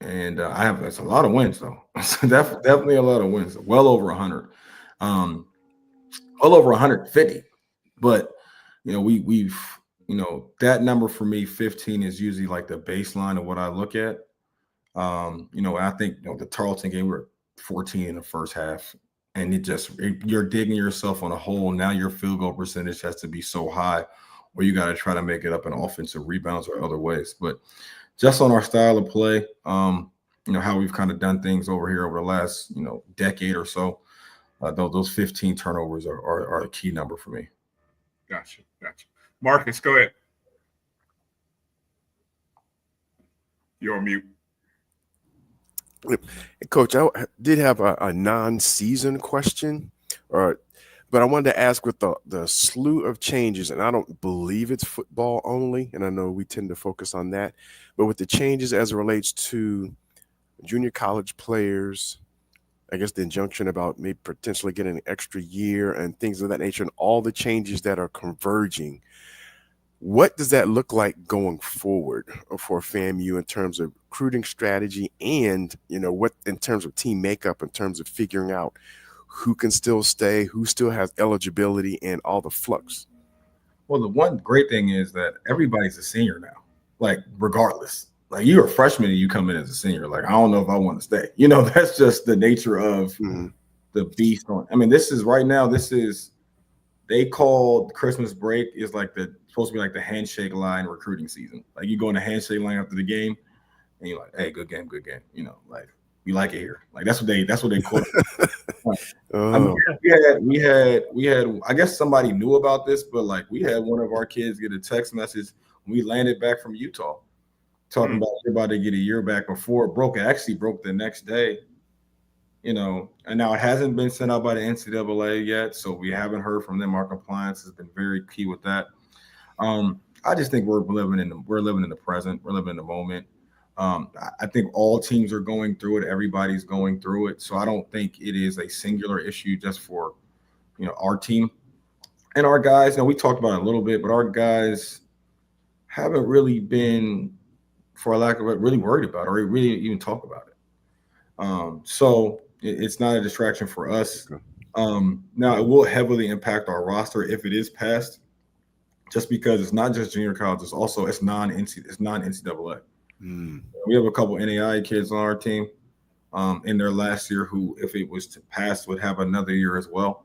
And that's a lot of wins, though. Definitely a lot of wins. Well over 100, well over 150. But, we've that number for me, 15, is usually like the baseline of what I look at. I think the Tarleton game, we were 14 in the first half, and you're digging yourself on a hole. Now your field goal percentage has to be so high, or you got to try to make it up in offensive rebounds or other ways. But just on our style of play, how we've kind of done things over here over the last decade or so, those 15 turnovers are a key number for me. Gotcha. Marcus, go ahead. You're on mute. Coach, I did have a non-season question, but I wanted to ask, with the slew of changes, and I don't believe it's football only, and I know we tend to focus on that, but with the changes as it relates to junior college players, I guess the injunction about maybe potentially getting an extra year and things of that nature, and all the changes that are converging, what does that look like going forward for FAMU in terms of recruiting strategy, and what in terms of team makeup, in terms of figuring out who can still stay, who still has eligibility, and all the flux? Well, the one great thing is that everybody's a senior now, like regardless. Like, you're a freshman and you come in as a senior, like, I don't know if I want to stay. That's just the nature of the beast. They call Christmas break is like supposed to be like the handshake line recruiting season. Like, you go in the handshake line after the game, and you're like, "Hey, good game." Like, we like it here. Like, that's what they call it. I mean, we had. I guess somebody knew about this, but like, we had one of our kids get a text message when we landed back from Utah, talking about they're about to get a year back before it broke. It actually broke the next day. And now it hasn't been sent out by the NCAA yet, so we haven't heard from them. Our compliance has been very key with that. I just think we're living in the present. We're living in the moment. I think all teams are going through it. Everybody's going through it. So I don't think it is a singular issue just for, our team and our guys. Now, we talked about it a little bit, but our guys haven't really been, for lack of it, really worried about it, or really even talk about it. So it's not a distraction for us. Now, it will heavily impact our roster if it is passed, just because it's not just junior college, it's non-NCAA. We have a couple NAI kids on our team in their last year who, if it was to pass, would have another year as well.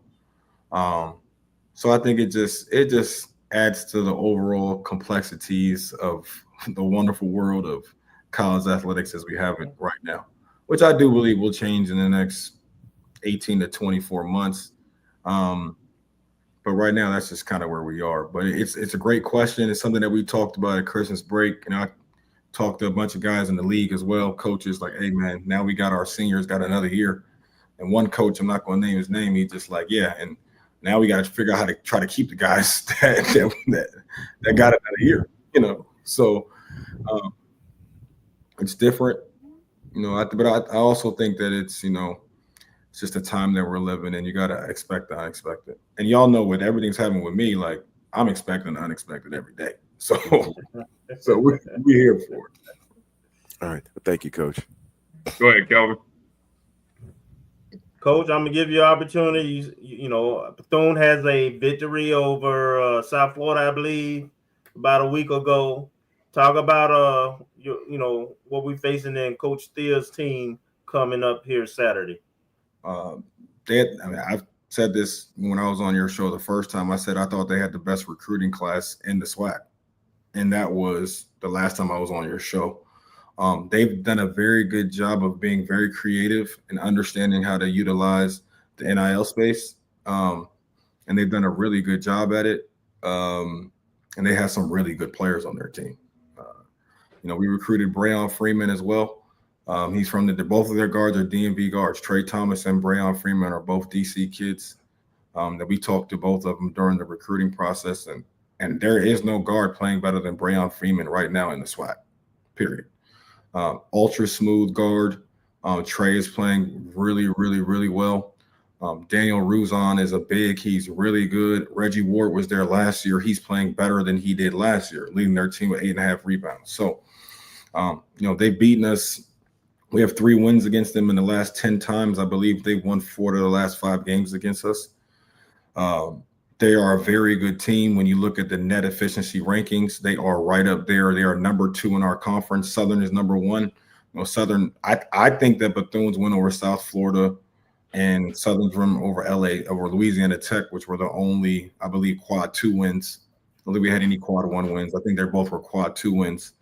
So I think it just adds to the overall complexities of the wonderful world of college athletics as we have it right now, which I do believe will change in the next 18 to 24 months. But right now, that's just kind of where we are. But it's a great question. It's something that we talked about at Christmas break. talked to a bunch of guys in the league as well, coaches like, hey man, now we got our seniors got another year. And one coach, I'm not going to name his name, he's just like, yeah, and now we got to figure out how to try to keep the guys that got another year, you know. So it's different, you know. But I also think that it's, you know, it's just a time that we're living in. You got to expect the unexpected. And y'all know with everything's happening with me, like I'm expecting the unexpected every day. So we're here for it. All right. Thank you, Coach. Go ahead, Kelvin. Coach, I'm gonna give you opportunities. You know, Bethune has a victory over South Florida, I believe, about a week ago. Talk about you know, what we're facing in Coach Steele's team coming up here Saturday. I've said this when I was on your show the first time. I said I thought they had the best recruiting class in the SWAC, and that was the last time I was on your show. They've done a very good job of being very creative and understanding how to utilize the NIL space, and they've done a really good job at it. And they have some really good players on their team. You know, we recruited Bryan Freeman as well. He's from both of their guards are DMV guards. Trey Thomas and Bryan Freeman are both DC kids. That we talked to both of them during the recruiting process, and there is no guard playing better than Bryan Freeman right now in the SWAC. Period. Ultra smooth guard. Trey is playing really, really, really well. Daniel Ruzon is a big. He's really good. Reggie Ward was there last year. He's playing better than he did last year, leading their team with 8.5 rebounds. So, you know, they've beaten us. We have 3 wins against them in the last 10 times. I believe they've won 4 of the last 5 games against us. They are a very good team. When you look at the net efficiency rankings, they are right up there. They are number 2 in our conference. Southern is number 1. You know, Southern, I think that Bethune's win over South Florida and Southern's win over over Louisiana Tech, which were the only, I believe, quad 2 wins. I don't think we had any quad 1 wins. I think they both were quad 2 wins.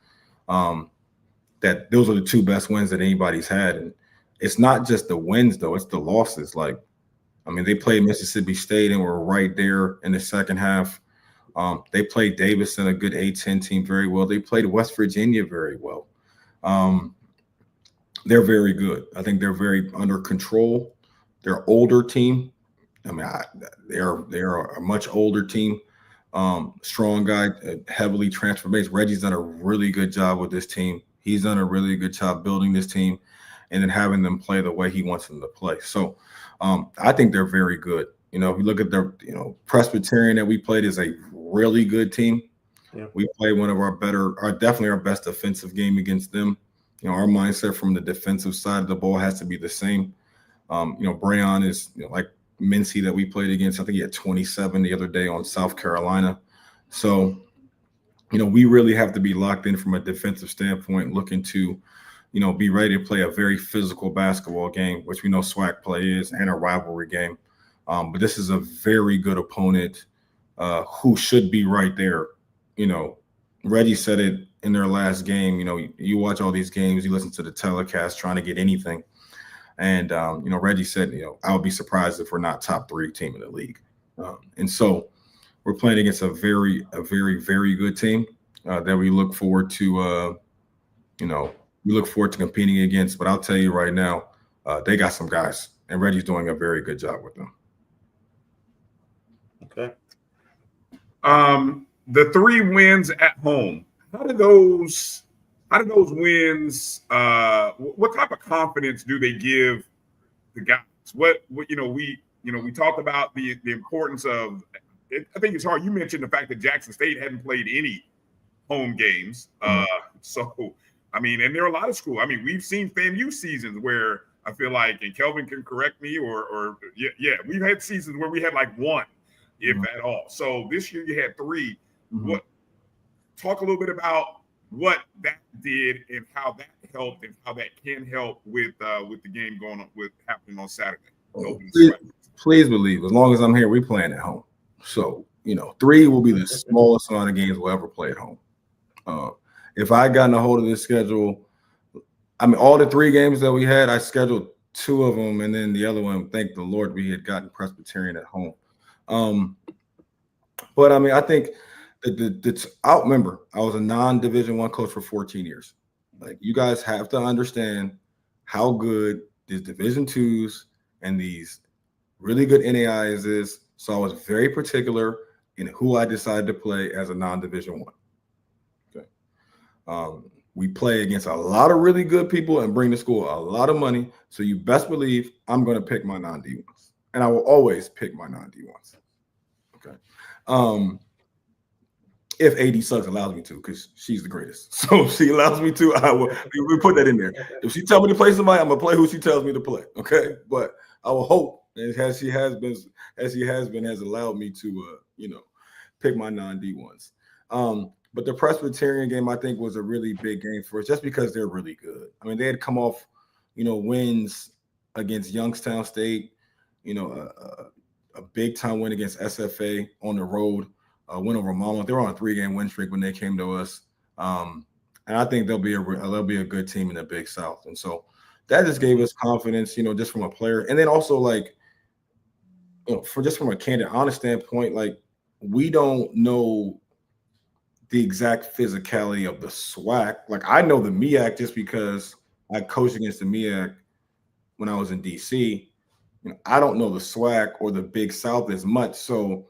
That those are the 2 best wins that anybody's had. And it's not just the wins, though. It's the losses. Like, I mean, they played Mississippi State and were right there in the second half. They played Davidson, a good A-10 team, very well. They played West Virginia very well. They're very good. I think they're very under control. They're older team. I mean, they are a much older team. Strong guy, heavily transfer-based. Reggie's done a really good job with this team. He's done a really good job building this team and then having them play the way he wants them to play. So I think they're very good. You know, if you look at their, you know, Presbyterian that we played is a really good team. Yeah. We played one of our definitely our best defensive game against them. You know, our mindset from the defensive side of the ball has to be the same. You know, Bryan is, you know, like Mincy that we played against. I think he had 27 the other day on South Carolina. So, you know, we really have to be locked in from a defensive standpoint, looking to, you know, be ready to play a very physical basketball game, which we know SWAC play is, and a rivalry game. But this is a very good opponent who should be right there. You know, Reggie said it in their last game. You know, you watch all these games, you listen to the telecast trying to get anything. And, you know, Reggie said, you know, I would be surprised if we're not top 3 team in the league. And so we're playing against a very, very good team that we look forward to, you know, we look forward to competing against. But I'll tell you right now, they got some guys, and Reggie's doing a very good job with them. Okay. The 3 wins at home, how do those wins, what type of confidence do they give the guys? What you know, we talked about the importance of it. I think it's hard. You mentioned the fact that Jackson State hadn't played any home games. So, I mean, and there are a lot of schools. I mean, we've seen FAMU seasons where I feel like, and Kelvin can correct me, or we've had seasons where we had like 1, if at all. So this year you had 3. What? Talk a little bit about what that did and how that helped and how that can help with the game going on with happening on Saturday. Please believe, as long as I'm here, we playing at home. So, you know, 3 will be the smallest amount of games we'll ever play at home. If I had gotten a hold of this schedule, I mean, all the 3 games that we had, I scheduled 2 of them, and then the other one, thank the Lord, we had gotten Presbyterian at home. But I mean, I think I'll remember, I was a non-Division I coach for 14 years. Like, you guys have to understand how good these Division IIs and these really good NAIs is. So I was very particular in who I decided to play as a non-Division I. Okay. We play against a lot of really good people and bring the school a lot of money. So you best believe I'm going to pick my non-D1s. And I will always pick my non-D1s. Okay. If AD Suggs allows me to, because she's the greatest. So if she allows me to, I will. We put that in there. If she tells me to play somebody, I'm gonna play who she tells me to play. Okay, but I will hope, as she has allowed me to, pick my non-D1s. But the Presbyterian game, I think, was a really big game for us, just because they're really good. I mean, they had come off, wins against Youngstown State, a big time win against SFA on the road. Win over Monmouth. They were on a 3-game win streak when they came to us, and I think they'll be a good team in the Big South. And so that just gave us confidence, just from a player, and then also from a candid, honest standpoint, we don't know the exact physicality of the SWAC. Like, I know the MEAC just because I coached against the MEAC when I was in DC. I don't know the SWAC or the Big South as much, so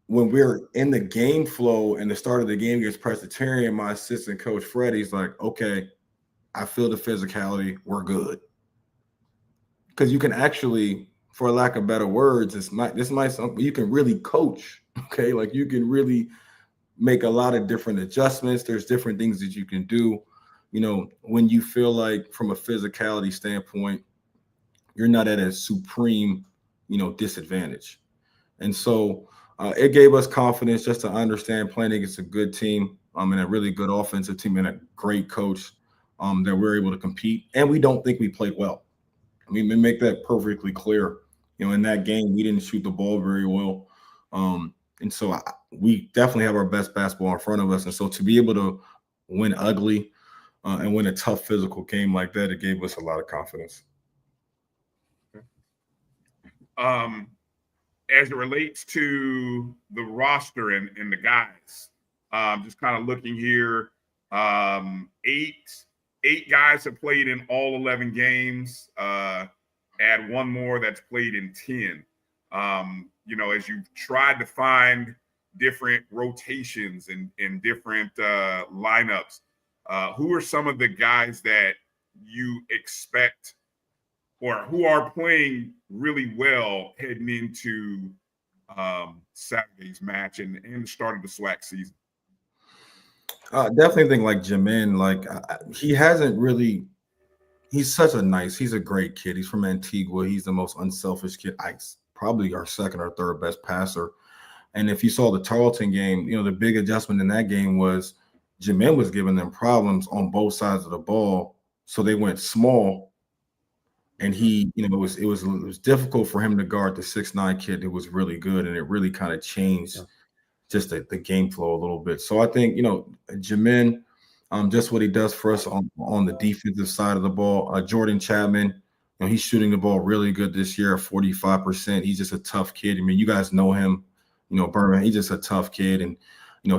when we're in the game flow and the start of the game against Presbyterian, my assistant coach, Freddie's like, okay, I feel the physicality. We're good. Because you can actually, for lack of better words, this might you can really coach. Okay. Like, you can really make a lot of different adjustments. There's different things that you can do, when you feel like, from a physicality standpoint, you're not at a supreme, disadvantage. And so, it gave us confidence just to understand playing against a good team and a really good offensive team and a great coach that we're able to compete. And we don't think we played well. I mean, we make that perfectly clear. In that game, we didn't shoot the ball very well. And so we definitely have our best basketball in front of us. And so to be able to win ugly and win a tough physical game like that, it gave us a lot of confidence. As it relates to the roster and the guys, just kind of looking here, 8 guys have played in all 11 games. Add one more that's played in 10. As you've tried to find different rotations and different lineups, who are some of the guys that you expect or who are playing really well heading into Saturday's match and the start of the SWAC season? Definitely think Jamin, he hasn't really, he's a great kid. He's from Antigua. He's the most unselfish kid. Probably our second or third best passer. And if you saw the Tarleton game, the big adjustment in that game was Jamin was giving them problems on both sides of the ball. So they went small. And he, it was difficult for him to guard the 6'9" kid who was really good, and it really kind of changed just the game flow a little bit. So I think, Jamin, just what he does for us on the defensive side of the ball. Jordan Chapman, he's shooting the ball really good this year at 45%. He's just a tough kid. I mean, you guys know him, Berman. He's just a tough kid. And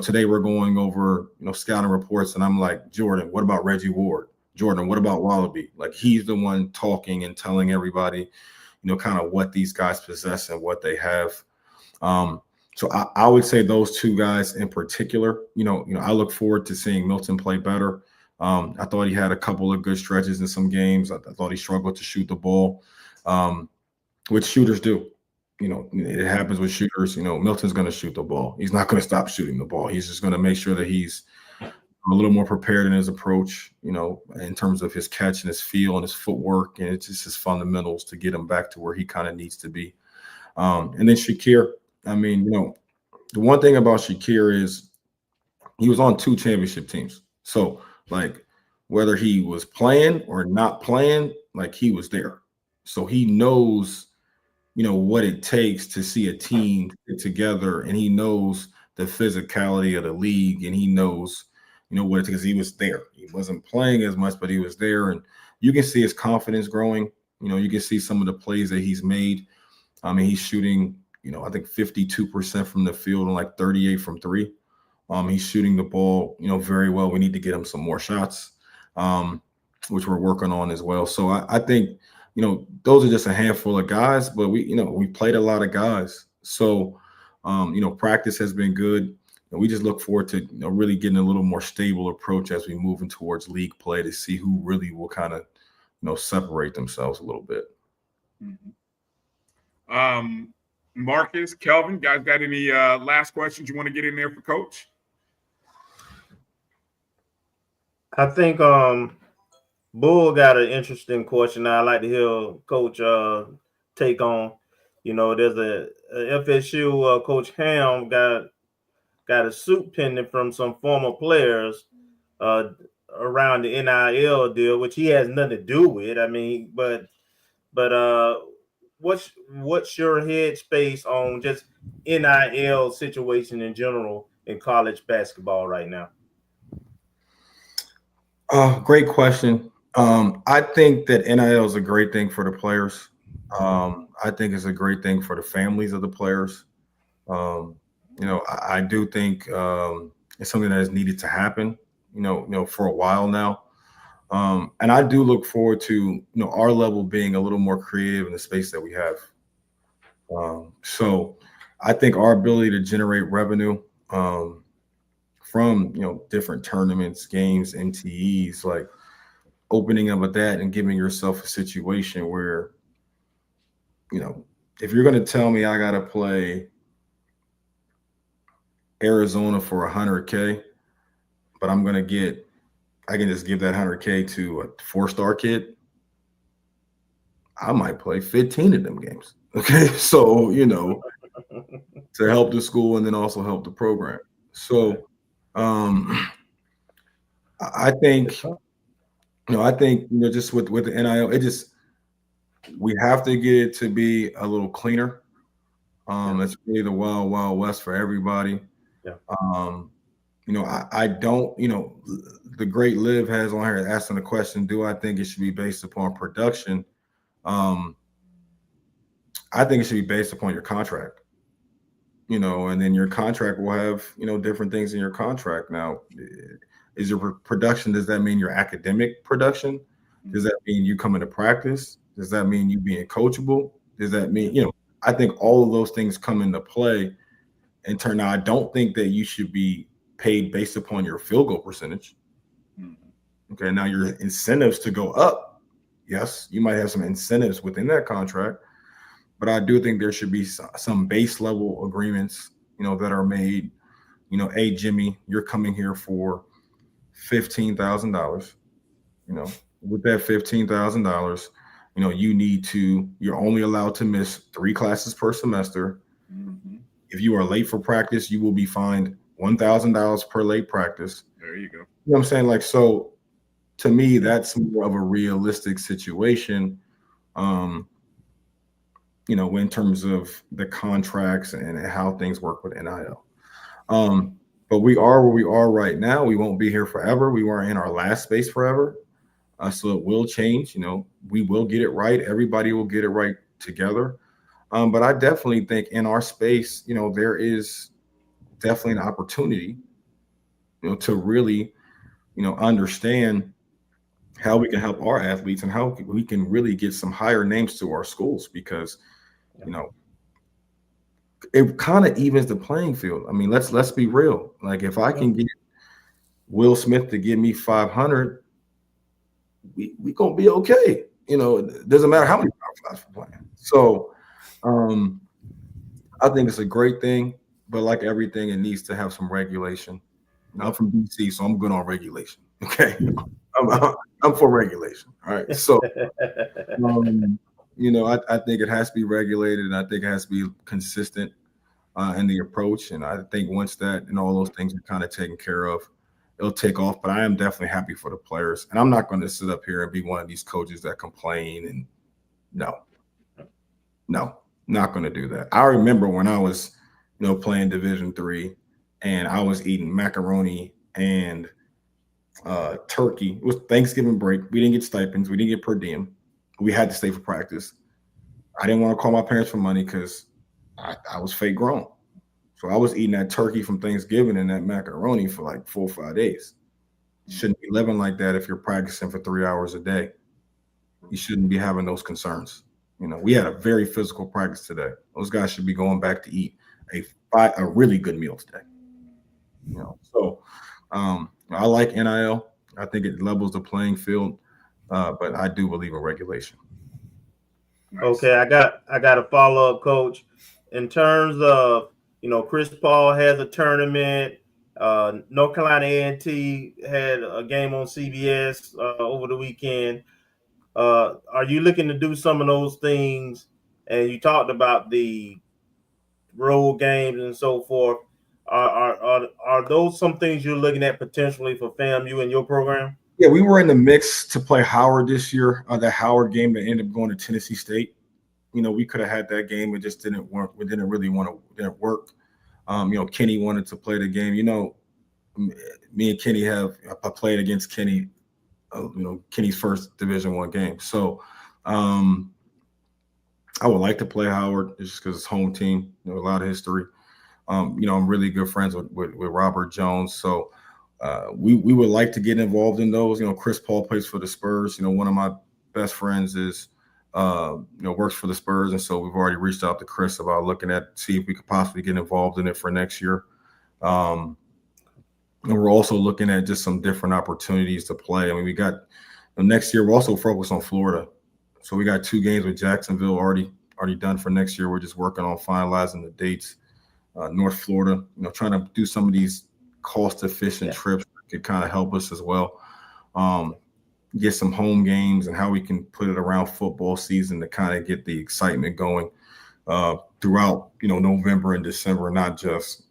today we're going over scouting reports, and I'm like, Jordan, what about Reggie Ward? Jordan, what about Wallaby? Like, he's the one talking and telling everybody, kind of what these guys possess and what they have. So I would say those two guys in particular. I look forward to seeing Milton play better. I thought he had a couple of good stretches in some games. I thought he struggled to shoot the ball, which shooters do. It happens with shooters. Milton's going to shoot the ball. He's not going to stop shooting the ball. He's just going to make sure that he's a little more prepared in his approach, in terms of his catch and his feel and his footwork, and it's just his fundamentals to get him back to where he kind of needs to be. And then Shakir, I mean, the one thing about Shakir is he was on 2 championship teams. So, whether he was playing or not playing, he was there. So he knows, what it takes to see a team get together, and he knows the physicality of the league, and he knows, what it takes. He was there. He wasn't playing as much, but he was there, and you can see his confidence growing. You can see some of the plays that he's made. I mean, he's shooting, I think 52% from the field and 38 from 3. He's shooting the ball, very well. We need to get him some more shots, which we're working on as well. So I think, those are just a handful of guys, but we played a lot of guys. So, practice has been good. And we just look forward to really getting a little more stable approach as we move in towards league play to see who really will kind of, separate themselves a little bit. Mm-hmm. Marcus, Kelvin, guys got any last questions you want to get in there for Coach? I think Bull got an interesting question I'd like to hear Coach take on. There's a FSU Coach Ham got a suit pending from some former players around the NIL deal, which he has nothing to do with. I mean, but what's your headspace on just NIL situation in general in college basketball right now? Great question. I think that NIL is a great thing for the players. I think it's a great thing for the families of the players. I do think it's something that is needed to happen, for a while now. And I do look forward to, our level being a little more creative in the space that we have. So I think our ability to generate revenue from, different tournaments, games, MTEs, like opening up with that and giving yourself a situation where, if you're going to tell me I got to play Arizona for $100K, but I can just give that $100K to a 4-star kid, I might play 15 of them games. Okay. So, to help the school and then also help the program. So, I think, just with the NIL, we have to get it to be a little cleaner. It's really the wild, wild west for everybody. Yeah. I don't, the great Liv has on here asking the question, do I think it should be based upon production? I think it should be based upon your contract, and then your contract will have, different things in your contract. Now, is your production, does that mean your academic production? Does that mean you coming to practice? Does that mean you being coachable? Does that mean, I think all of those things come into play and turn out. I don't think that you should be paid based upon your field goal percentage. Okay. Now your incentives to go up. Yes, you might have some incentives within that contract, but I do think there should be some base level agreements, that are made, hey, Jimmy, you're coming here for $15,000, with that $15,000, you're only allowed to miss 3 classes per semester. Mm-hmm. If you are late for practice, you will be fined $1,000 per late practice. There you go. You know what I'm saying? Like, so to me, that's more of a realistic situation, in terms of the contracts and how things work with NIL. But we are where we are right now. We won't be here forever. We weren't in our last space forever. So it will change. We will get it right. Everybody will get it right together. But I definitely think in our space, there is definitely an opportunity, to really, understand how we can help our athletes and how we can really get some higher names to our schools, because, it kind of evens the playing field. I mean, let's be real. Like, if I can get Will Smith to give me 500, we gonna be okay. It doesn't matter how many Power 5s we're playing. So, I think it's a great thing, but like everything, it needs to have some regulation. I'm from DC, so I'm good on regulation. Okay, I'm for regulation. All right, so I think it has to be regulated, and I think it has to be consistent in the approach. And I think once that and all those things are kind of taken care of, it'll take off. But I am definitely happy for the players, and I'm not going to sit up here and be one of these coaches that complain. And no, not going to do that. I remember when I was, playing Division III, and I was eating macaroni and turkey. It was Thanksgiving break. We didn't get stipends. We didn't get per diem. We had to stay for practice. I didn't want to call my parents for money because I was fake grown. So I was eating that turkey from Thanksgiving and that macaroni for like 4 or 5 days. You shouldn't be living like that if you're practicing for 3 hours a day. You shouldn't be having those concerns. We had a very physical practice today. Those guys should be going back to eat a really good meal today. So I like NIL. I think it levels the playing field, but I do believe in regulation. Nice. Okay, I got a follow-up, Coach. In terms of, Chris Paul has a tournament. North Carolina A&T had a game on CBS over the weekend. Are you looking to do some of those things? And you talked about the road games and so forth. Are those some things you're looking at potentially for FAMU in your program? Yeah, we were in the mix to play Howard this year. The Howard game that ended up going to Tennessee State. We could have had that game. It just didn't work. It didn't work. Kenny wanted to play the game. Me and Kenny I played against Kenny. Kenny's first Division I game. So I would like to play Howard just because it's home team. A lot of history. I'm really good friends with Robert Jones. So we would like to get involved in those. Chris Paul plays for the Spurs. One of my best friends is works for the Spurs, and so we've already reached out to Chris about see if we could possibly get involved in it for next year. And we're also looking at just some different opportunities to play. We got next year. We're also focused on Florida, so we got 2 games with Jacksonville already done for next year. We're just working on finalizing the dates. North Florida, trying to do some of these cost-efficient trips that could kind of help us as well. Get some home games and how we can put it around football season to kind of get the excitement going throughout, November and December, not just,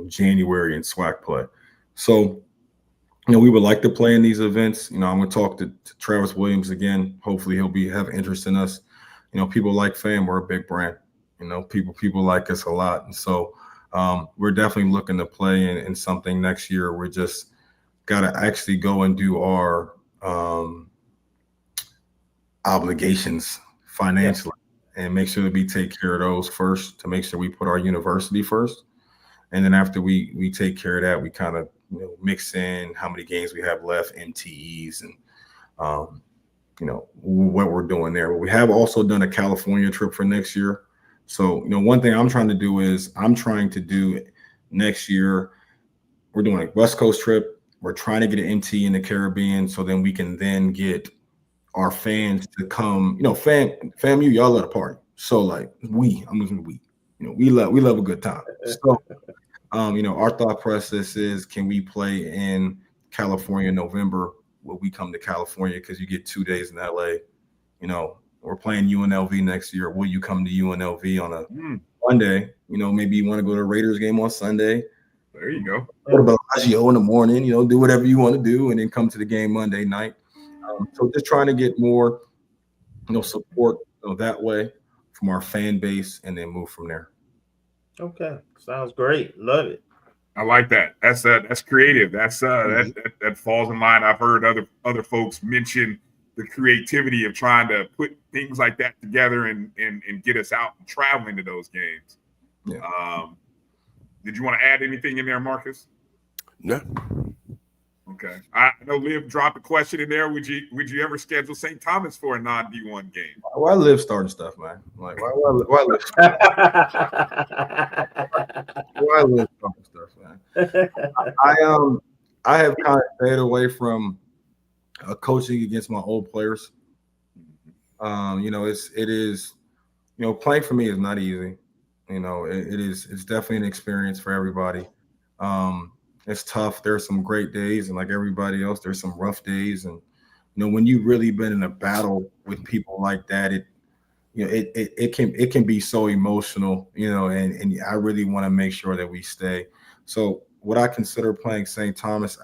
January and SWAC play. So, we would like to play in these events. I'm going to talk to Travis Williams again. Hopefully he'll have interest in us. People like FAM. We're a big brand. People like us a lot. And so we're definitely looking to play in something next year. We're just got to actually go and do our obligations financially and make sure that we take care of those first, to make sure we put our university first. And then after we take care of that, we kind of mix in how many games we have left, MTEs, and what we're doing there. But we have also done a California trip for next year. So one thing I'm trying to do next year, we're doing a West Coast trip. We're trying to get an MT in the Caribbean, so then we can then get our fans to come. FAMU, y'all love to party. So we love a good time. So our thought process is, can we play in California in November? Will we come to California because you get 2 days in LA? We're playing UNLV next year. Will you come to UNLV on a Monday? Maybe you want to go to a Raiders game on Sunday. There you go. Go to Bellagio in the morning, do whatever you want to do, and then come to the game Monday night. So just trying to get more, support that way from our fan base, and then move from there. Okay, sounds great. Love it. I like that. That's creative. That falls in line. I've heard other folks mention the creativity of trying to put things like that together and get us out and traveling to those games. Yeah. Did you want to add anything in there, Marcus? No. Okay. I know Liv dropped a question in there. Would you ever schedule St. Thomas for a non-D1 game? Why Liv starting stuff, man? Why Liv? Why Liv starting stuff, man? I have kind of stayed away from coaching against my old players. It is playing for me is not easy. It's definitely an experience for everybody. It's tough. There's some great days, and like everybody else, there's some rough days. And when you've really been in a battle with people like that, it can be so emotional. And I really want to make sure that we stay. So would I consider playing St. Thomas?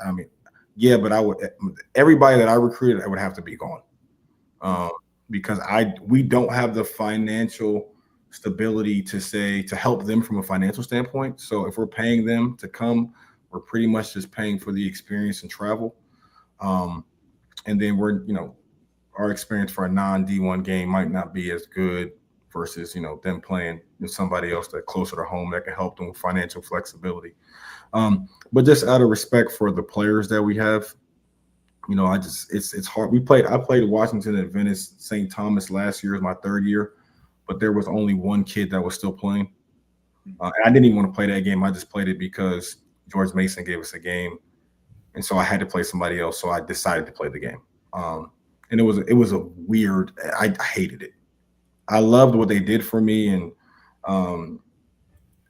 Yeah, but everybody that I recruited, I would have to be gone, because we don't have the financial stability to help them from a financial standpoint. So if we're paying them to come, we're pretty much just paying for the experience and travel. And then our experience for a non-D1 game might not be as good versus, them playing somebody else that's closer to home that can help them with financial flexibility. But just out of respect for the players that we have, it's hard. I played Washington and Venice St. Thomas last year as my third year, but there was only one kid that was still playing. And I didn't even want to play that game. I just played it because George Mason gave us a game. And so I had to play somebody else. So I decided to play the game. And it was a weird, I hated it. I loved what they did for me. And,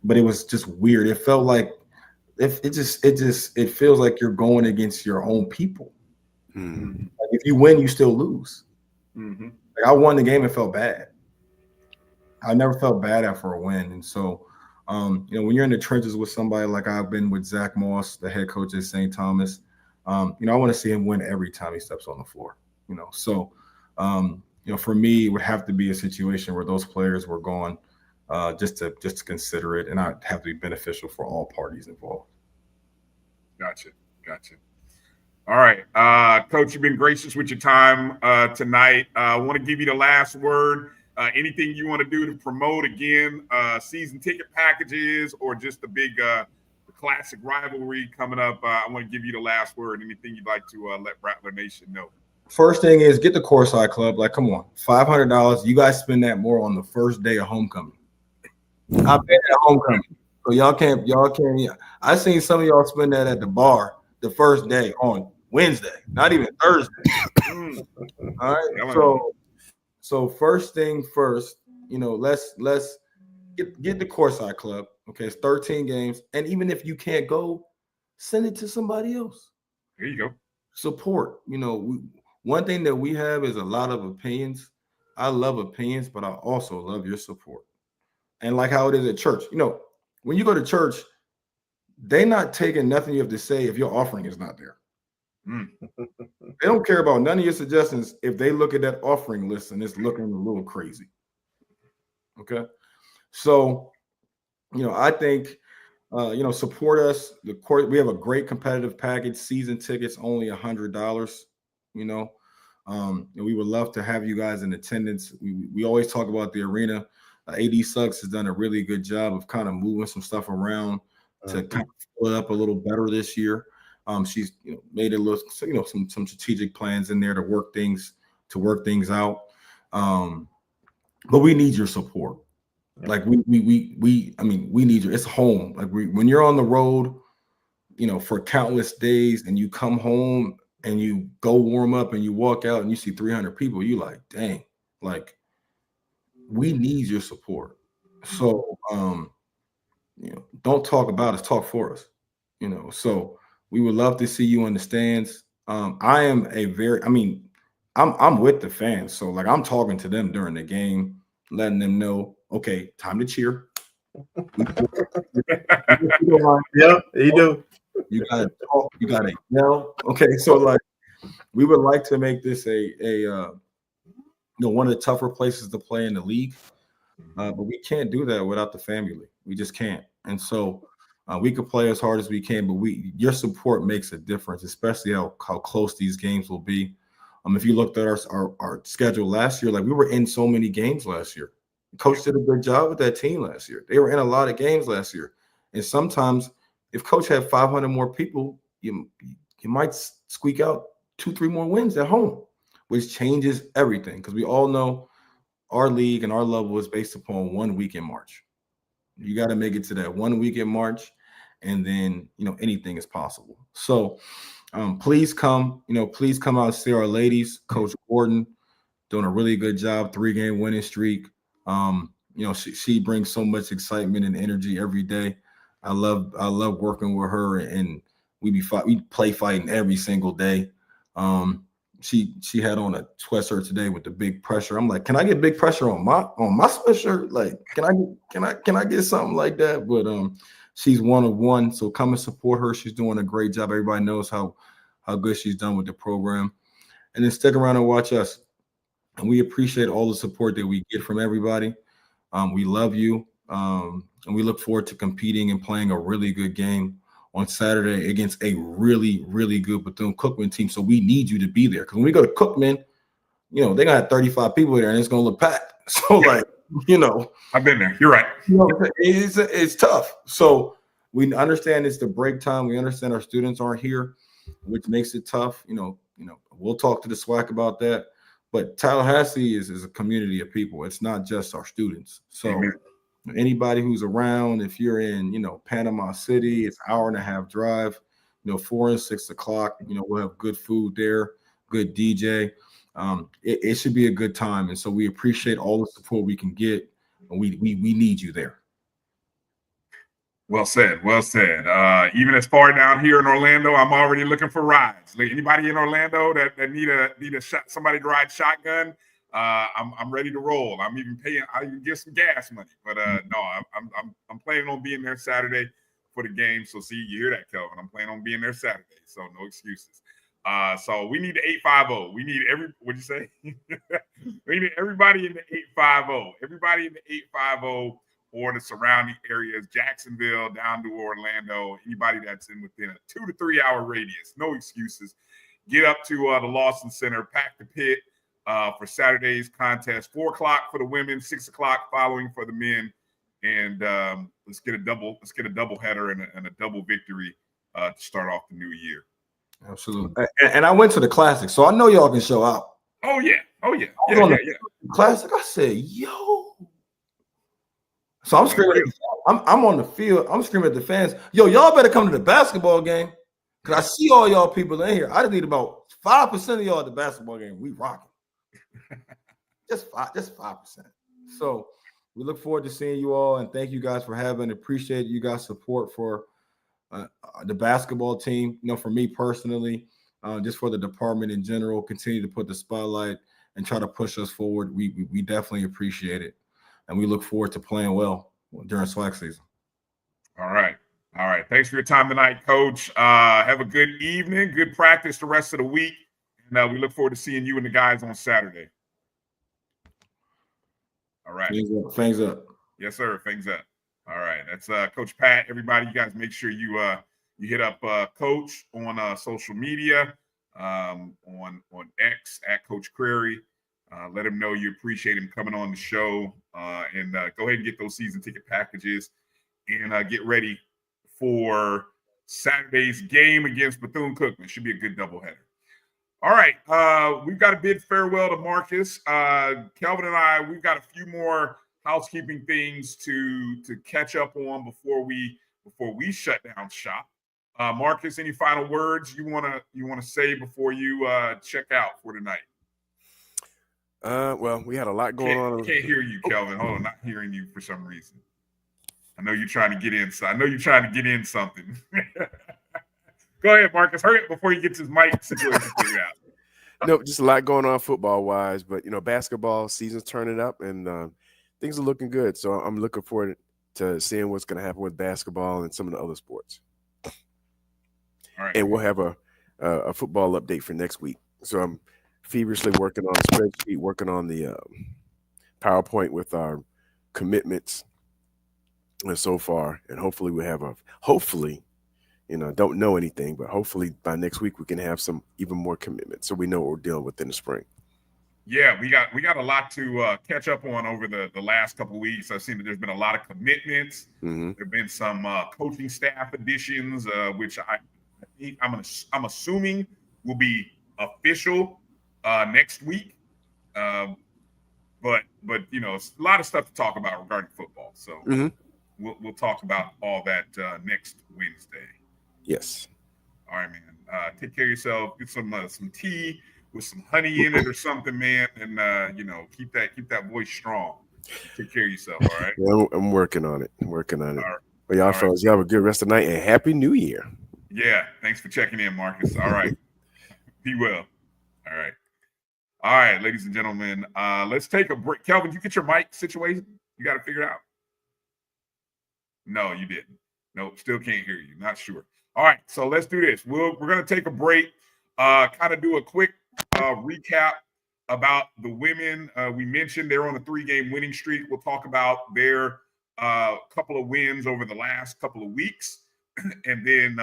but it was just weird. It felt like, it feels like you're going against your own people. Mm-hmm. Like if you win, you still lose. Mm-hmm. Like I won the game and felt bad. I never felt bad after a win. And so, when you're in the trenches with somebody like I've been with Zach Moss, the head coach at St. Thomas, I want to see him win every time he steps on the floor. So, for me, it would have to be a situation where those players were gone, just to consider it, and I'd have to be beneficial for all parties involved. Gotcha. All right, Coach, you've been gracious with your time tonight. I want to give you the last word. Anything you want to do to promote again, season ticket packages, or just the big classic rivalry coming up? I want to give you the last word. Anything you'd like to let Rattler Nation know? First thing is get the Courtside Club. Like, come on, $500. You guys spend that more on the first day of homecoming. I bet at homecoming. So y'all can't. I seen some of y'all spend that at the bar the first day on Wednesday, not even Thursday. All right. So first thing first, let's get the Courtside Club. Okay, it's 13 games, and even if you can't go, send it to somebody else. There you go. Support. One thing that we have is a lot of opinions. I love opinions, but I also love your support. And like how it is at church, when you go to church, they're not taking nothing you have to say if your offering is not there. They don't care about none of your suggestions if they look at that offering list and it's looking a little crazy. Okay. So, I think, support us. We have a great competitive package. Season tickets only $100. And we would love to have you guys in attendance. We always talk about the arena. AD Suggs has done a really good job of kind of moving some stuff around to kind of fill it up a little better this year. She's made it look, some strategic plans in there to work things out. But we need your support. Like we need you. It's home. Like when you're on the road, for countless days, and you come home and you go warm up and you walk out and you see 300 people, you like, dang, like we need your support. So, don't talk about us, talk for us, so we would love to see you in the stands. I'm with the fans. So like I'm talking to them during the game, letting them know, okay, time to cheer. Yeah, you do. You gotta talk, you gotta yell. Okay, so like we would like to make this one of the tougher places to play in the league. But we can't do that without the family. We just can't. And so we could play as hard as we can, but your support makes a difference, especially how close these games will be. If you looked at our schedule last year, like we were in so many games last year. Coach did a good job with that team last year. They were in a lot of games last year. And sometimes if Coach had 500 more people, you might squeak out 2-3 more wins at home, which changes everything, because we all know our league and our level is based upon 1 week in March. You got to make it to that 1 week in March, and then anything is possible. So please come out and see our ladies. Coach Gordon doing a really good job, 3-game winning streak. She brings so much excitement and energy every day. I love working with her, and we play fighting every single day. She had on a sweatshirt today with the big pressure. I'm like, can I get big pressure on my sweatshirt? Like, can I get something like that? But she's one of one. So come and support her. She's doing a great job. Everybody knows how good she's done with the program. And then stick around and watch us. And we appreciate all the support that we get from everybody. We love you. And we look forward to competing and playing a really good game on Saturday against a really, really good Bethune-Cookman team. So we need you to be there. Because when we go to Cookman, they're going to have 35 people there, and it's going to look packed. So, like, You know, I've been there. You're right. It's tough. So we understand it's the break time. We understand our students aren't here, which makes it tough. We'll talk to the SWAC about that. But Tallahassee is a community of people. It's not just our students. So Amen. Anybody who's around, if you're in, Panama City, it's an 1.5-hour drive, 4 and 6 o'clock, we'll have good food there, good DJ. It should be a good time. And so we appreciate all the support we can get. And we need you there. Well said. Well said. Even as far down here in Orlando, I'm already looking for rides. Like anybody in Orlando that need a somebody to ride shotgun, I'm ready to roll. I'm even paying. I even get some gas money. But no, I'm planning on being there Saturday for the game. So see, you hear that, Kelvin? I'm planning on being there Saturday. So no excuses. So we need the 850. We need what'd you say? We need everybody in the 850. Everybody in the 850 or the surrounding areas, Jacksonville down to Orlando. Anybody that's within a 2 to 3 hour radius. No excuses. Get up to the Lawson Center, pack the pit for Saturday's contest. 4 o'clock for the women, 6 o'clock following for the men, and let's get a double header and a double victory to start off the new year. Absolutely. And I went to the Classic, so I know y'all can show out. Oh yeah. Classic. I said, yo. So I'm screaming. I'm on the field. I'm screaming at the fans. Yo, y'all better come to the basketball game because I see all y'all people in here. I just need about 5% of y'all at the basketball game. We rocking. just 5%. So we look forward to seeing you all, and thank you guys for having. Appreciate you guys' support for the basketball team. For me personally, just for the department in general, continue to put the spotlight and try to push us forward. We definitely appreciate it. And we look forward to playing well during SWAC season. All right. Thanks for your time tonight, Coach. Have a good evening, good practice the rest of the week. And we look forward to seeing you and the guys on Saturday. All right. Fangs up. Yes, sir. Fangs up. All right. That's Coach Pat. Everybody, you guys make sure you hit up Coach on social media, on X at Coach Crarey. Let him know you appreciate him coming on the show, and go ahead and get those season ticket packages and get ready for Saturday's game against Bethune-Cookman. Should be a good doubleheader. All right, we've got a bid farewell to Marcus. Kelvin and I, we've got a few more housekeeping things to catch up on before we shut down shop. Marcus, any final words you wanna say before you check out for tonight? Well, we had a lot going on. I can't hear you, Kelvin. Hold on, not hearing you for some reason. I know you're trying to get in. So I know you're trying to get in something. Go ahead, Marcus. Hurry up before he gets his mic situation figured out. No, just a lot going on football-wise, but, basketball season's turning up, and things are looking good. So I'm looking forward to seeing what's going to happen with basketball and some of the other sports. All right. And we'll have a football update for next week. So I'm feverishly working on the spreadsheet, working on the PowerPoint with our commitments so far. And hopefully we have don't know anything, but hopefully by next week we can have some even more commitments so we know what we're dealing with in the spring. Yeah, we got a lot to catch up on over the last couple of weeks. I've seen that there's been a lot of commitments. Mm-hmm. There have been some coaching staff additions, which I'm assuming will be official next week. But it's a lot of stuff to talk about regarding football. So mm-hmm. we'll talk about all that next Wednesday. Yes. All right, man. Take care of yourself. Get some tea with some honey in it or something, man, and keep that voice strong. Take care of yourself. All right. Yeah, I'm working on it. All right. Well, y'all fellas, Right. you have a good rest of the night and Happy New Year. Yeah. Thanks for checking in, Marcus. All right. Be well. All right. All right, ladies and gentlemen. Let's take a break. Kelvin, you get your mic situation? You got to figure it out. No, you didn't. Nope, still can't hear you. Not sure. All right, so let's do this. We're going to take a break, kind of do a quick recap about the women. We mentioned they're on a 3-game winning streak. We'll talk about their couple of wins over the last couple of weeks and then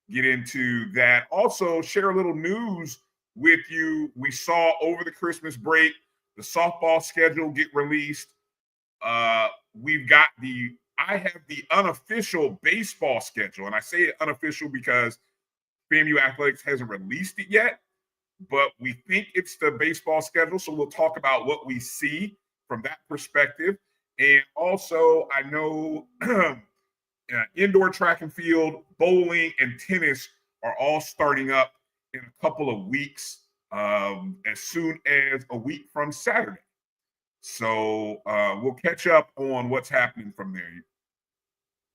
get into that. Also, share a little news with you. We saw over the Christmas break the softball schedule get released. I have the unofficial baseball schedule, and I say it unofficial because FAMU Athletics hasn't released it yet, but we think it's the baseball schedule. So we'll talk about what we see from that perspective. And also, I know indoor track and field, bowling, and tennis are all starting up in a couple of weeks, as soon as a week from Saturday. So we'll catch up on what's happening from there.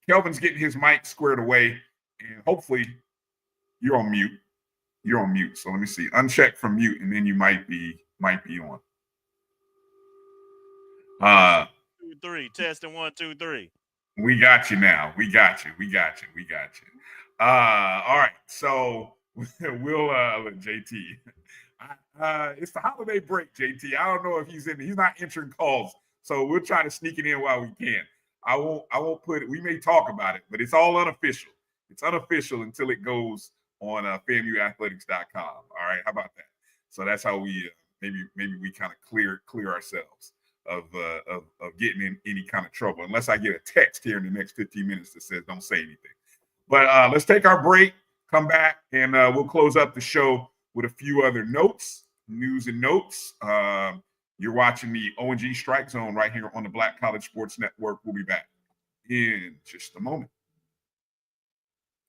Kelvin's getting his mic squared away, and hopefully you're on mute. You're on mute. So let me see. Uncheck from mute, and then you might be on. 2, 3. Testing 1, 2, 3. We got you now. We got you. All right. So we'll let JT. It's the holiday break, JT. I don't know if he's in. He's not answering calls, so we'll try to sneak it in while we can. I won't put it. We may talk about it, but it's all unofficial. It's unofficial until it goes on FAMUathletics.com. All right, how about that? So that's how we maybe we kind of clear ourselves of getting in any kind of trouble, unless I get a text here in the next 15 minutes that says don't say anything. But let's take our break, come back, and we'll close up the show with a few other news and notes. You're watching the O&G Strike Zone right here on the Black College Sports Network. We'll be back in just a moment.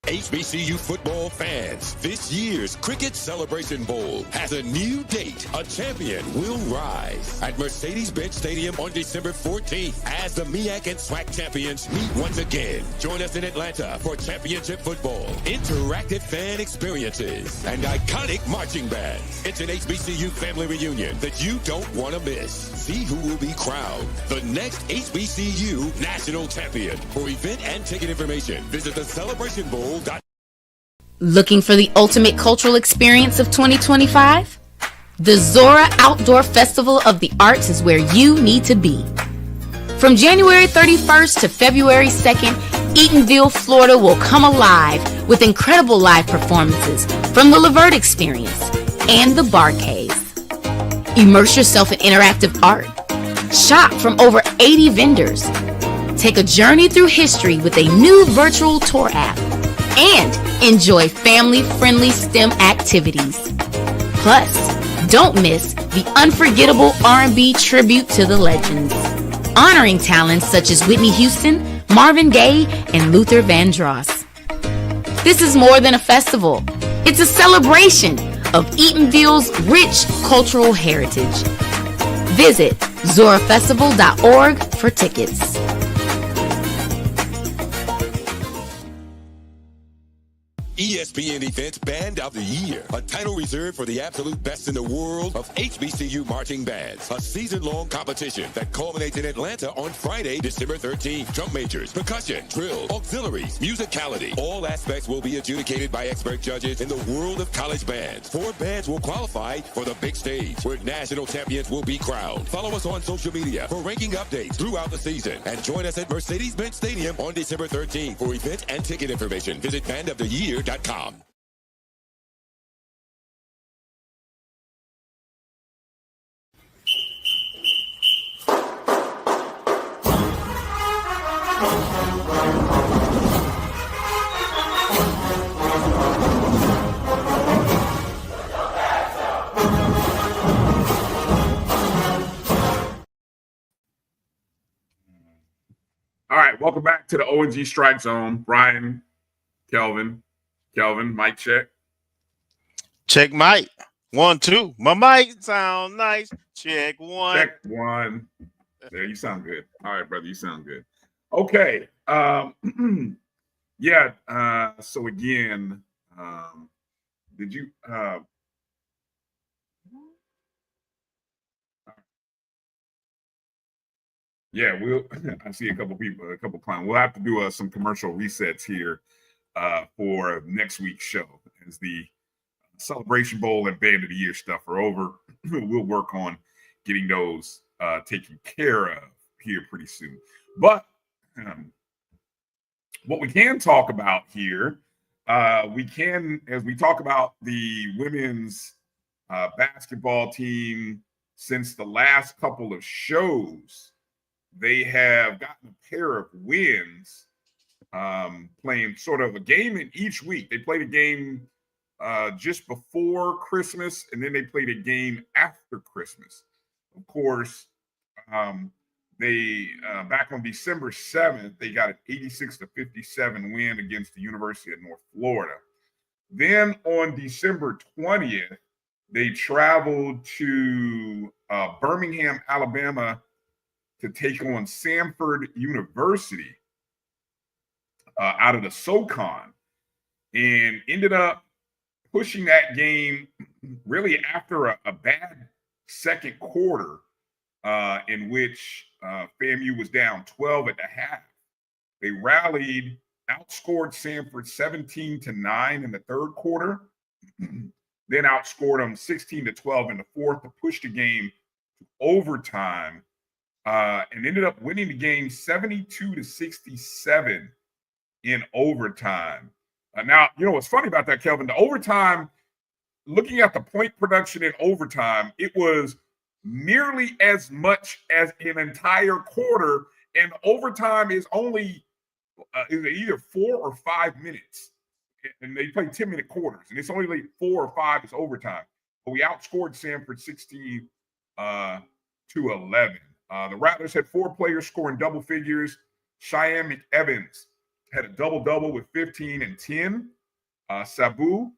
HBCU football fans, this year's Cricket Celebration Bowl has a new date. A champion will rise at Mercedes-Benz Stadium on December 14th as the MEAC and SWAC champions meet once again. Join us in Atlanta for championship football, interactive fan experiences, and iconic marching bands. It's an HBCU family reunion that you don't want to miss. See who will be crowned the next HBCU national champion. For event and ticket information, visit the Celebration Bowl. Looking for the ultimate cultural experience of 2025? The Zora Outdoor Festival of the Arts is where you need to be. From January 31st to February 2nd, Eatonville, Florida will come alive with incredible live performances from the Levert Experience and the Bar Cave. Immerse yourself in interactive art. Shop from over 80 vendors. Take a journey through history with a new virtual tour app. And enjoy family-friendly STEM activities. Plus, don't miss the unforgettable R&B tribute to the legends, honoring talents such as Whitney Houston, Marvin Gaye, and Luther Vandross. This is more than a festival. It's a celebration of Eatonville's rich cultural heritage. Visit zorafestival.org for tickets. ESPN Events Band of the Year, a title reserved for the absolute best in the world of HBCU marching bands. A season-long competition that culminates in Atlanta on Friday, December 13th. Drum majors, percussion, drill, auxiliaries, musicality. All aspects will be adjudicated by expert judges in the world of college bands. 4 bands will qualify for the big stage, where national champions will be crowned. Follow us on social media for ranking updates throughout the season. And join us at Mercedes-Benz Stadium on December 13th. For event and ticket information, visit bandoftheyear.com. All right, welcome back to the O&G Strike Zone. Bryan, Kelvin, mic check. Check mic. 1, 2. My mic sound nice. Check 1. Check 1. There, you sound good. All right, brother, you sound good. Okay. Yeah. So again, did you? Yeah, I see a couple people, a couple clients. We'll have to do some commercial resets here for next week's show, as the Celebration Bowl and Band of the Year stuff are over. We'll work on getting those taken care of here pretty soon. But what we can talk about here, as we talk about the women's basketball team, since the last couple of shows, they have gotten a pair of wins, playing sort of a game in each week. They played a game just before Christmas, and then they played a game after Christmas. Of course, they back on December 7th, they got an 86-57 win against the University of North Florida. Then on December 20th, they traveled to Birmingham, Alabama to take on Samford University out of the SoCon, and ended up pushing that game really after a bad second quarter in which FAMU was down 12 at the half. They rallied, outscored Samford 17-9 in the third quarter, then outscored them 16-12 in the fourth to push the game to overtime, and ended up winning the game 72-67 in overtime. Now, you know what's funny about that, Kelvin? The overtime, looking at the point production in overtime, it was nearly as much as an entire quarter, and overtime is only either 4 or 5 minutes, and they play 10-minute quarters, and it's only like 4 or 5 is overtime. But we outscored Samford 16 to 11. The Rattlers had 4 players scoring double figures. Cheyenne McEvans had a double-double with 15 and 10. Sabu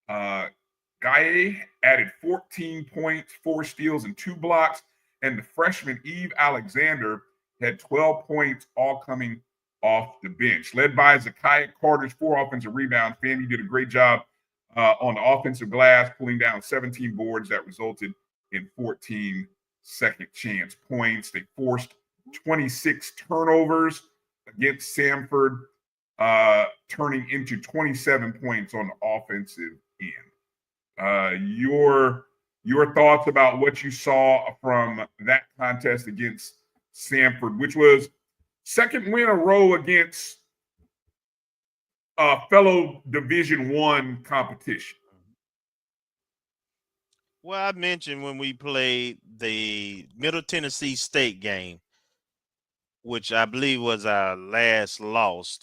Gaye added 14 points, 4 steals, and 2 blocks. And the freshman Eve Alexander had 12 points, all coming off the bench. Led by Zakiah Carter's 4 offensive rebounds, FAMU did a great job on the offensive glass, pulling down 17 boards that resulted in 14 second chance points. They forced 26 turnovers against Samford, turning into 27 points on the offensive end. Your thoughts about what you saw from that contest against Samford, which was second win in a row against fellow Division I competition. Well, I mentioned when we played the Middle Tennessee State game, which I believe was our last loss,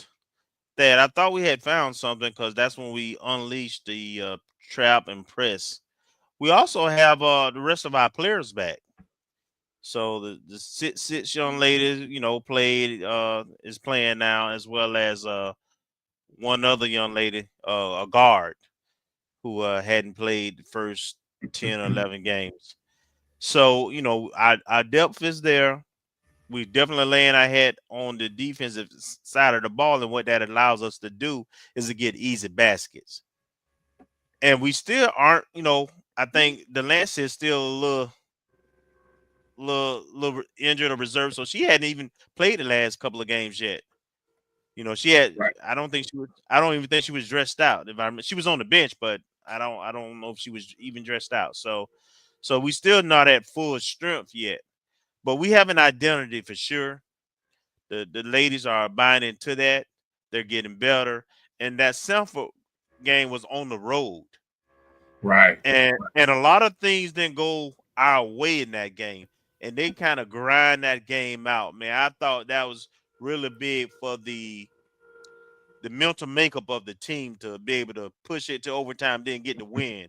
that I thought we had found something, because that's when we unleashed the trap and press. We also have the rest of our players back. So the six young ladies, played is playing now, as well as one other young lady, a guard, who hadn't played the first 10 or 11 games. So, our depth is there. We definitely laying our head on the defensive side of the ball, and what that allows us to do is to get easy baskets. And we still aren't, I think the Lance is still a little injured or reserved, so she hadn't even played the last couple of games yet. She had. Right. I don't even think she was dressed out. She was on the bench, but I don't know if she was even dressed out. So we still not at full strength yet, but we have an identity for sure. The ladies are buying into that. They're getting better, and that Sanford game was on the road, Right. and a lot of things didn't go our way in that game, and they kind of grind that game out. Man, I thought that was really big for the mental makeup of the team to be able to push it to overtime, then get the win.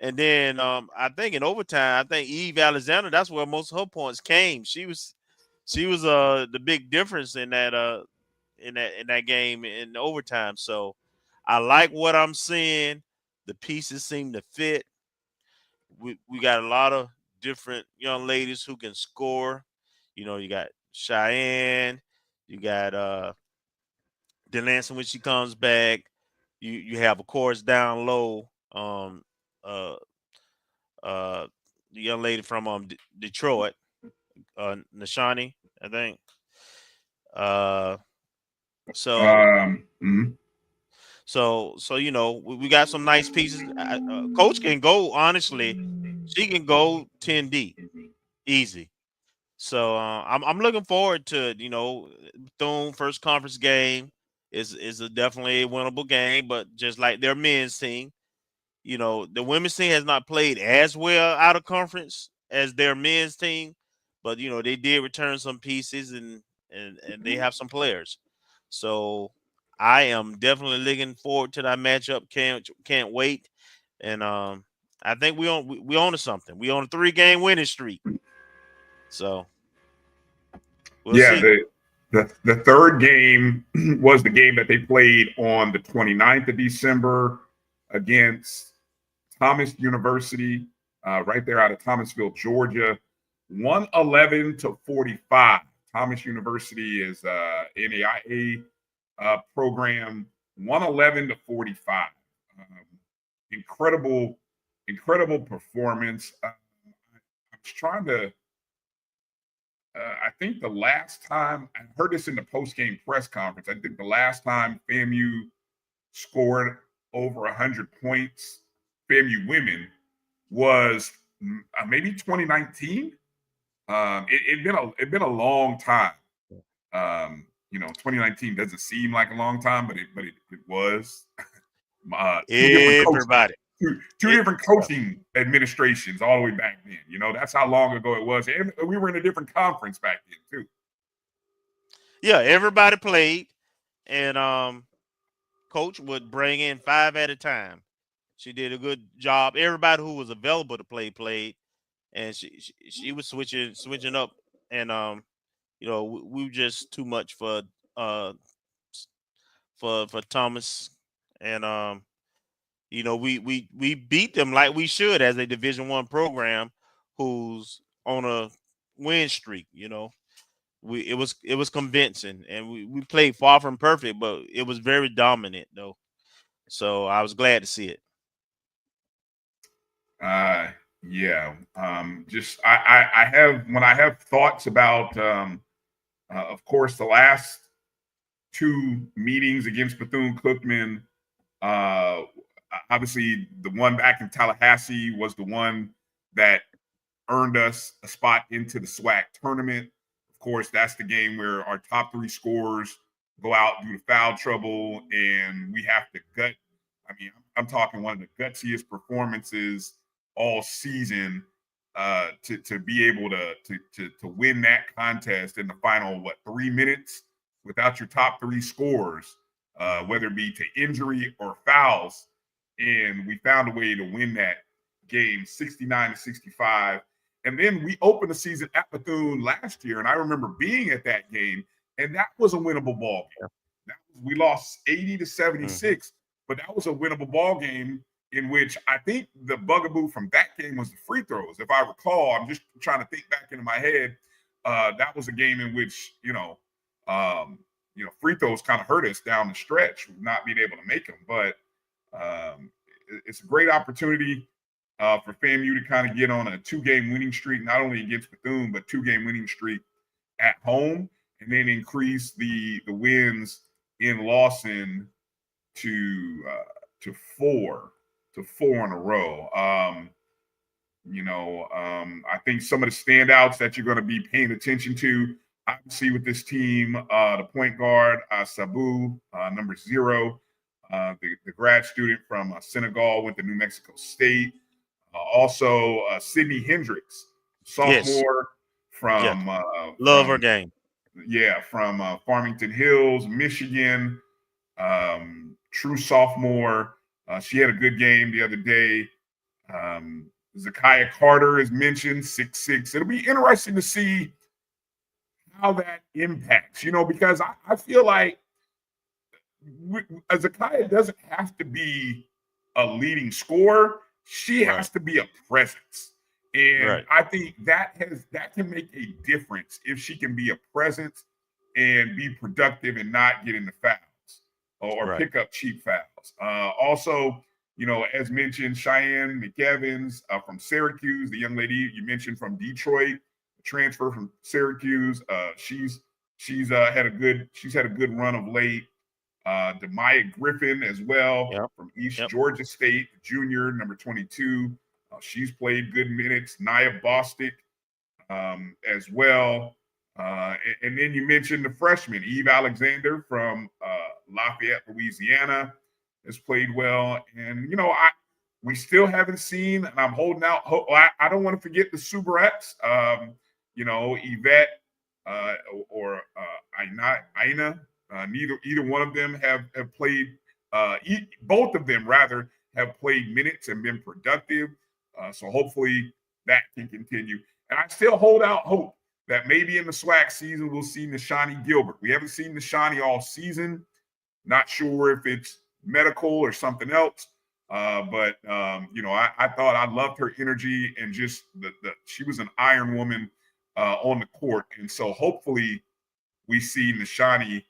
And then I think in overtime, Eve Alexander, that's where most of her points came. She was the big difference in that game in overtime. So I like what I'm seeing. The pieces seem to fit. We got a lot of different young ladies who can score. You got Cheyenne, you got Delancey when she comes back. You have, of course, down low, the young lady from Detroit, Nashani, I think. So we got some nice pieces. Coach can go, honestly, she can go 10 deep, easy. So I'm looking forward to it. Thune first conference game is definitely a winnable game, but just like their men's team, the women's team has not played as well out of conference as their men's team, but they did return some pieces and they have some players. So I am definitely looking forward to that matchup. Can't wait. And I think we on to something. We on a 3-game winning streak. So we'll Yeah, see. the third game was the game that they played on the 29th of December against Thomas University, right there out of Thomasville, Georgia. 111-45. Thomas University is NAIA program. 111-45. Incredible performance. I was trying to. I think the last time I heard this in the post-game press conference, I think the last time FAMU scored over 100 points, FAMU women, was maybe 2019. It'd been a long time. 2019 doesn't seem like a long time, but it was. Everybody. Two different coaching administrations all the way back then. That's how long ago it was. And we were in a different conference back then too. Yeah, everybody played, and coach would bring in 5 at a time. She did a good job. Everybody who was available to play played, and she was switching up, and we were just too much for Thomas, and we beat them like we should as a Division I program who's on a win streak. It was convincing, and we played far from perfect, but it was very dominant though. So I was glad to see it. Yeah. Just I have thoughts about of course the last 2 meetings against Bethune-Cookman. Obviously, the one back in Tallahassee was the one that earned us a spot into the SWAC tournament. Of course, that's the game where our top 3 scorers go out due to foul trouble, and we have to gut. I mean, I'm talking one of the gutsiest performances all season to be able to win that contest in the final 3 minutes without your top 3 scorers, whether it be to injury or fouls. And we found a way to win that game 69-65. And then we opened the season at Bethune last year. And I remember being at that game, and that was a winnable ball game. We lost 80-76, but that was a winnable ball game in which I think the bugaboo from that game was the free throws. If I recall, I'm just trying to think back into my head. That was a game in which, free throws kind of hurt us down the stretch, not being able to make them. But it's a great opportunity for FAMU to kind of get on a 2-game winning streak, not only against Bethune, but 2-game winning streak at home, and then increase the wins in Lawson to 4 in a row. I think some of the standouts that you're going to be paying attention to, obviously with this team, the point guard, Sabu, number 0, the grad student from Senegal, went to New Mexico State. Also, Sydney Hendricks, sophomore from love her game. Yeah, from Farmington Hills, Michigan. True sophomore. She had a good game the other day. Zakiah Carter is mentioned, 6'6". It'll be interesting to see how that impacts, because I feel like Zakiah doesn't have to be a leading scorer. She has to be a presence. And I think that can make a difference if she can be a presence and be productive and not get into fouls or pick up cheap fouls. Also, as mentioned, Cheyenne McEvans from Syracuse, the young lady you mentioned from Detroit, transfer from Syracuse. She's had a good run of late. Demaya Griffin as well from East Georgia State, junior, number 22. She's played good minutes. Nia Bostic as well. And then you mentioned the freshman, Eve Alexander from Lafayette, Louisiana, has played well. And, we still haven't seen, and I'm holding out hope. I don't want to forget the Subarettes. Yvette or Aina. Either one of them have played. Both of them rather have played minutes and been productive. So hopefully that can continue. And I still hold out hope that maybe in the SWAC season we'll see Nishani Gilbert. We haven't seen Nishani all season. Not sure if it's medical or something else. But I thought I loved her energy and just she was an iron woman on the court. And so hopefully we see Nishani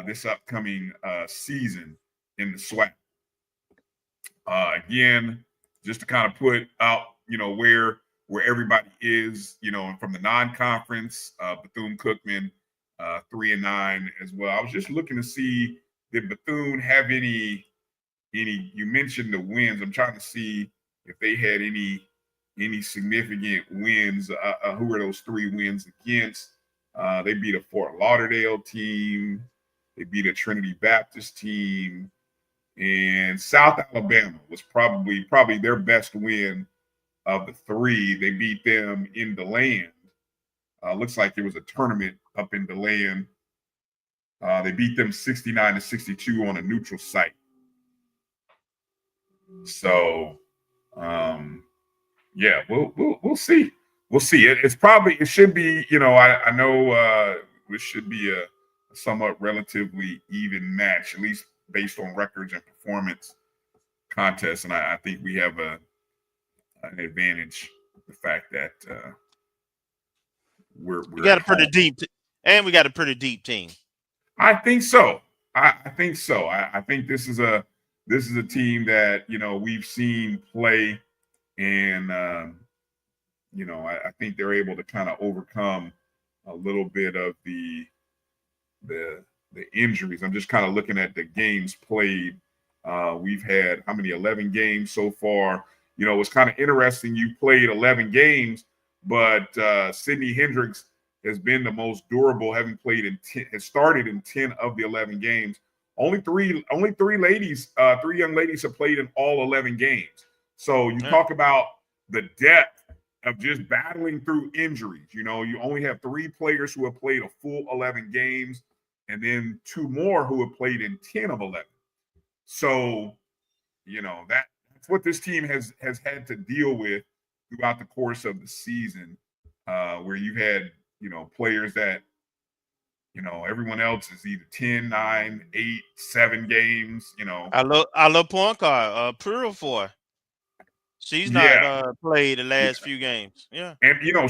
this upcoming season in the SWAC. Again, just to kind of put out, where everybody is, and from the non-conference, Bethune-Cookman 3-9 as well. I was just looking to see, did Bethune have any? You mentioned the wins. I'm trying to see if they had any significant wins. Who were those 3 wins against? They beat a Fort Lauderdale team. They beat a Trinity Baptist team. And South Alabama was probably their best win of the 3. They beat them in DeLand. Looks like there was a tournament up in DeLand. They beat them 69-62 on a neutral site. So, yeah, we'll see. We'll see. It should be. I know this should be a somewhat relatively even match, at least based on records and performance contests. And I think we have an advantage. The fact that we got a pretty deep, and we got a pretty deep team. I think so. I think so. I think this is a team that we've seen play, and I think they're able to kind of overcome a little bit of the injuries. I'm just kind of looking at the games played. We've had 11 games so far. It's kind of interesting. You played 11 games, but Sydney Hendricks has been the most durable, having played has started in 10 of the 11 games. Only three young ladies have played in all 11 games. So you talk about the depth of just battling through injuries. You know, you only have 3 players who have played a full 11 games, and then 2 more who have played in 10 of 11. So, you know, that's what this team has had to deal with throughout the course of the season, where you've had, you know, players that, you know, everyone else is either 10, 9, 8, 7 games, you know. I love point guard, Purifoy. She's not played the last few games. Yeah. And, you know,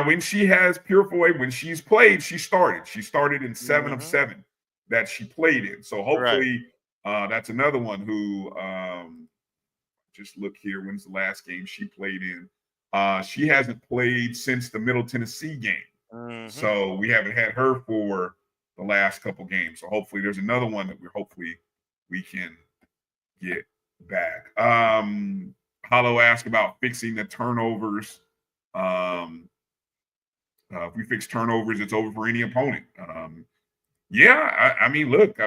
when she has Purifoy, when she's played, she started. She started in 7 of 7 that she played in. So hopefully that's another one who just look here. When's the last game she played in? She hasn't played since the Middle Tennessee game. So we haven't had her for the last couple games. So hopefully there's another one that we can get back. Hollow asked about fixing the turnovers. If we fix turnovers, it's over for any opponent. I mean, look.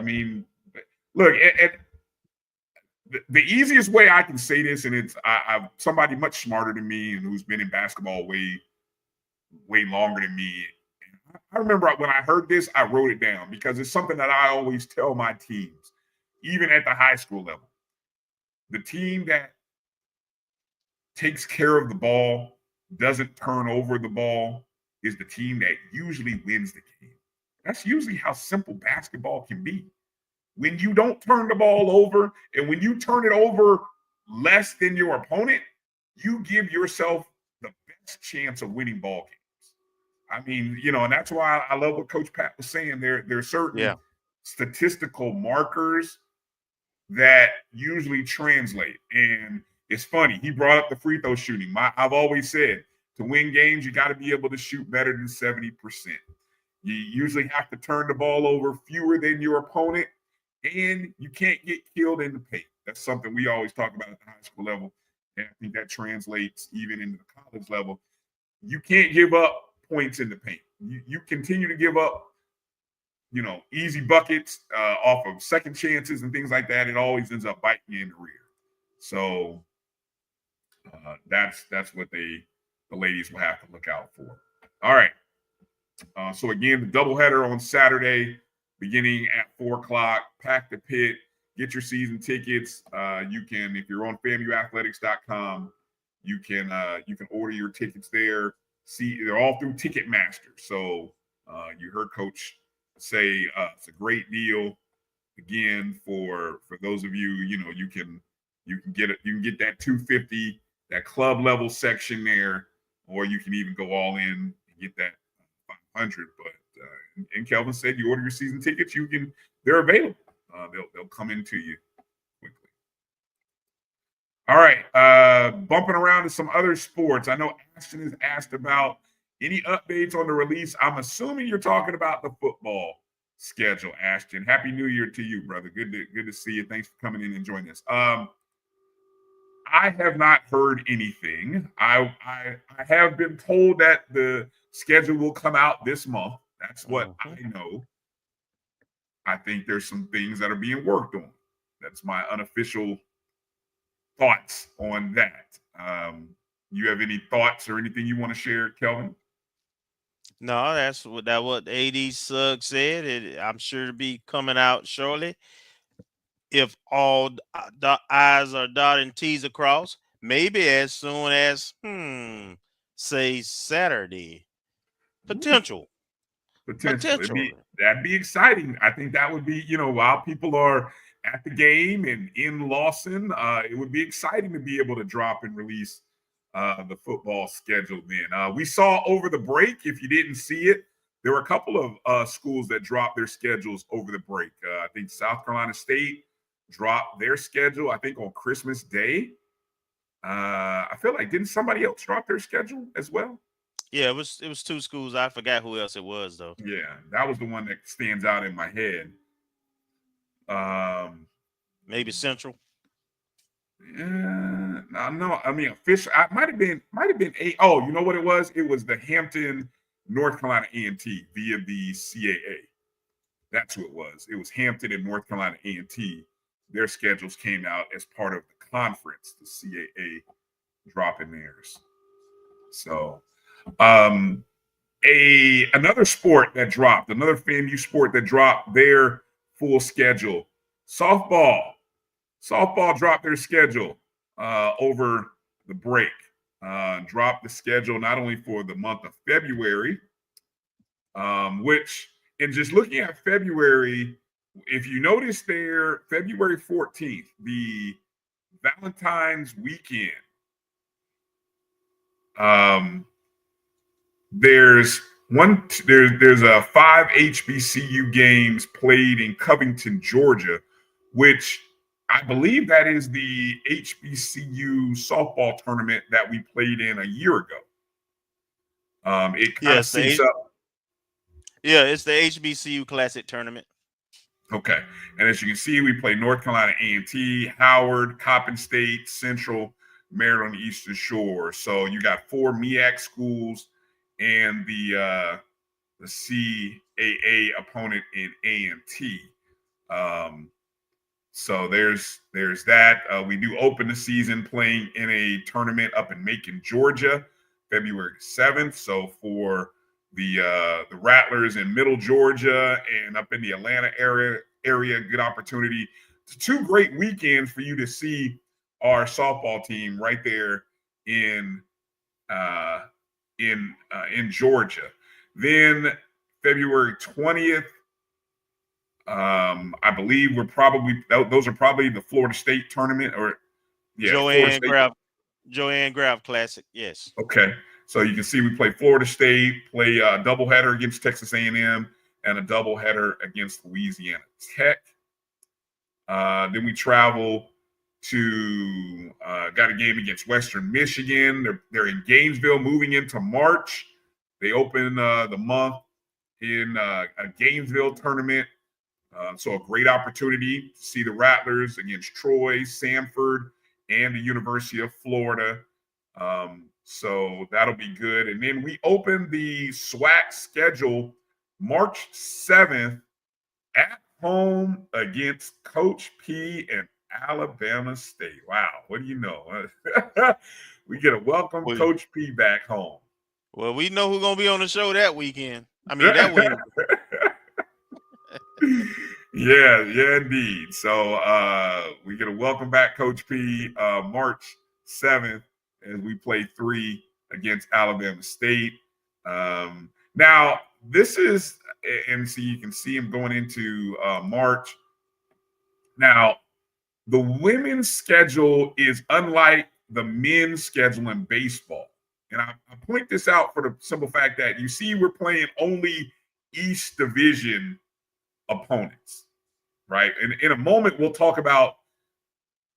The easiest way I can say this, and it's I've somebody much smarter than me and who's been in basketball way longer than me. I remember when I heard this, I wrote it down because it's something that I always tell my teams, even at the high school level. The team that takes care of the ball, doesn't turn over the ball, is the team that usually wins the game. That's usually how simple basketball can be. When you don't turn the ball over, and when you turn it over less than your opponent, you give yourself the best chance of winning ball games. I mean, you know, and that's why I love what Coach Pat was saying. There are certain statistical markers that usually translate. And it's funny, he brought up the free throw shooting. I've always said, to win games, you got to be able to shoot better than 70%. You usually have to turn the ball over fewer than your opponent, and you can't get killed in the paint. That's something we always talk about at the high school level, and I think that translates even into the college level. You can't give up points in the paint. You continue to give up, you know, easy buckets off of second chances and things like that. It always ends up biting you in the rear. So that's what the ladies will have to look out for. All right. So again, the doubleheader on Saturday, beginning at 4:00. Pack the pit. Get your season tickets. You can, if you're on FAMUathletics.com, you can order your tickets there. See, they're all through Ticketmaster. So you heard Coach say it's a great deal. Again, for those of you, you can get it. You can get that 250, that club level section there, or you can even go all in and get that 500. But and Kelvin said, you order your season tickets, they're available. They'll come into you quickly. All right, bumping around to some other sports. I know Ashton has asked about any updates on the release. I'm assuming you're talking about the football schedule, Ashton. Happy New Year to you, brother. Good to see you. Thanks for coming in and joining us. I have not heard anything. I have been told that the schedule will come out this month. That's what I know. I think there's some things that are being worked on. That's my unofficial thoughts on that. You have any thoughts or anything you want to share, Kelvin? No, that's what AD Sugg said. I'm sure to be coming out shortly. If all the I's are dotted and T's are crossed, maybe as soon as say Saturday. Potential. That'd be exciting. I think that would be, while people are at the game and in Lawson, it would be exciting to be able to drop and release the football schedule then. We saw over the break, if you didn't see it, there were a couple of schools that dropped their schedules over the break. I think South Carolina State dropped their schedule, I think, on Christmas Day. I feel like, didn't somebody else drop their schedule as well? Yeah, it was two schools. I forgot who else it was, though. Yeah, that was the one that stands out in my head. Maybe Central. No. I mean, official. I might have been a. Oh, you know what it was? It was the Hampton, North Carolina A&T via the CAA. That's who it was. It was Hampton and North Carolina A&T. Their schedules came out as part of the conference. The CAA dropping theirs. So, another sport that dropped, another FAMU sport that dropped their full schedule. Softball dropped their schedule over the break. Dropped the schedule not only for the month of February, which, and just looking at February, if you notice there, February 14th, the Valentine's weekend, there's 5 HBCU games played in Covington, Georgia, which I believe that is the HBCU softball tournament that we played in a year ago. It kind of syncs up. Yeah, it's the HBCU Classic Tournament. Okay, and as you can see, we play North Carolina A&T, Howard, Coppin State, Central, Maryland, Eastern Shore. So you got 4 MEAC schools and the CAA opponent in A&T. So there's that. We do open the season playing in a tournament up in Macon, Georgia, February 7th. So for the Rattlers in Middle Georgia and up in the Atlanta area, good opportunity. It's 2 great weekends for you to see our softball team right there in Georgia. Then February 20th, I believe those are probably the Florida State tournament, or Joanne Graff Classic. Yes. Okay, so you can see we play Florida State, play a doubleheader against Texas A&M, and a doubleheader against Louisiana Tech. Then we travel to got a game against Western Michigan. They're in Gainesville, moving into March. They open the month in a Gainesville tournament. So a great opportunity to see the Rattlers against Troy, Samford, and the University of Florida. So that'll be good. And then we open the SWAC schedule March 7th at home against Coach P and Alabama State. Wow, what do you know? We get a welcome Coach P back home. Well, we know who's gonna be on the show that weekend. I mean that week. Yeah, indeed. So we're gonna welcome back Coach P March 7th as we play 3 against Alabama State. Now this is, and so you can see him going into March. Now the women's schedule is unlike the men's schedule in baseball. And I point this out for the simple fact that you see we're playing only East Division opponents, right? And in a moment, we'll talk about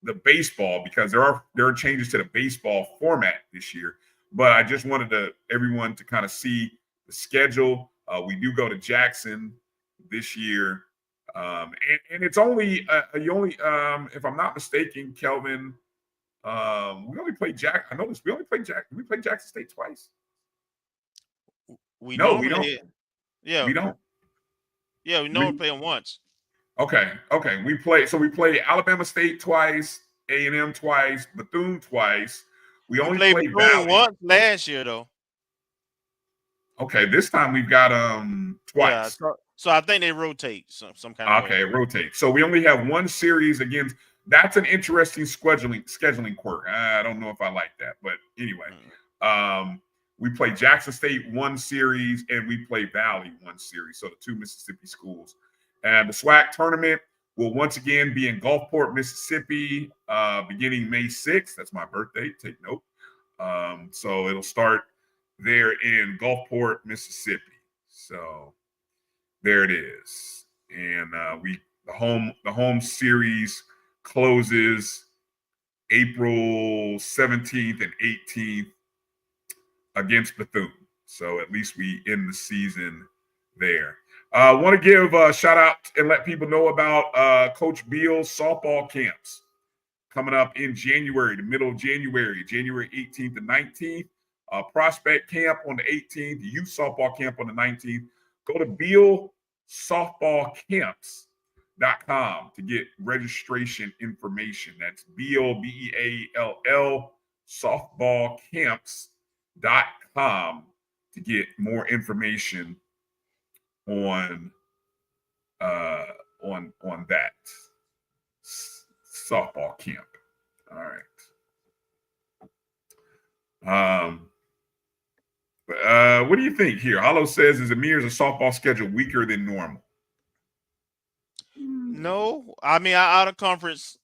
the baseball because there are changes to the baseball format this year. But I just wanted everyone to kind of see the schedule. We do go to Jackson this year. And it's only if I'm not mistaken, Kelvin, we only played Jack. I noticed we only played Jack. We played Jackson State twice. We No, we normally, don't. yeah, We don't. yeah, we normally play them once. Okay. We play Alabama State twice, A&M twice, Bethune twice. We only played played Bethune Valley once last year though. Okay, this time we've got Yeah, twice. so I think they rotate some kind of way. Okay, rotate. So we only have one series against. That's an interesting scheduling quirk. I don't know if I like that, but anyway, we play Jackson State one series and we play Valley one series. So the 2 Mississippi schools, and the SWAC tournament will once again be in Gulfport, Mississippi, beginning May 6th. That's my birthday. Take note. So it'll start there in Gulfport, Mississippi. So there it is, and the home series closes April 17th and 18th against Bethune. So at least we end the season there. I want to give a shout out and let people know about Coach Beal's softball camps coming up in January, the middle of January, January 18th and 19th. Prospect camp on the 18th, youth softball camp on the 19th. Go to BealSoftballCamps.com to get registration information. That's BealSoftballCamps.com to get more information on that softball camp. All right. What do you think here? Hollow says, is Amir's softball schedule weaker than normal? No, I mean our out of conference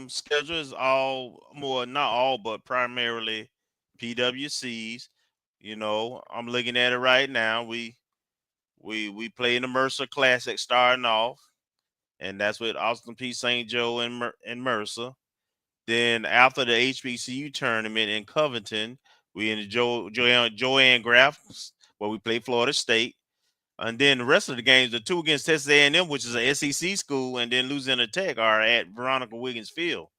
schedule is all more, not all, but primarily PWCs. You know, I'm looking at it right now. We play in the Mercer Classic starting off, and that's with Austin P. St. Joe and Mercer. Then after the HBCU tournament in Covington, we in the Joanne Graphs, where we play Florida State. And then the rest of the games, the 2 against Texas A&M, which is an SEC school, and then Louisiana Tech are at Veronica Wiggins Field.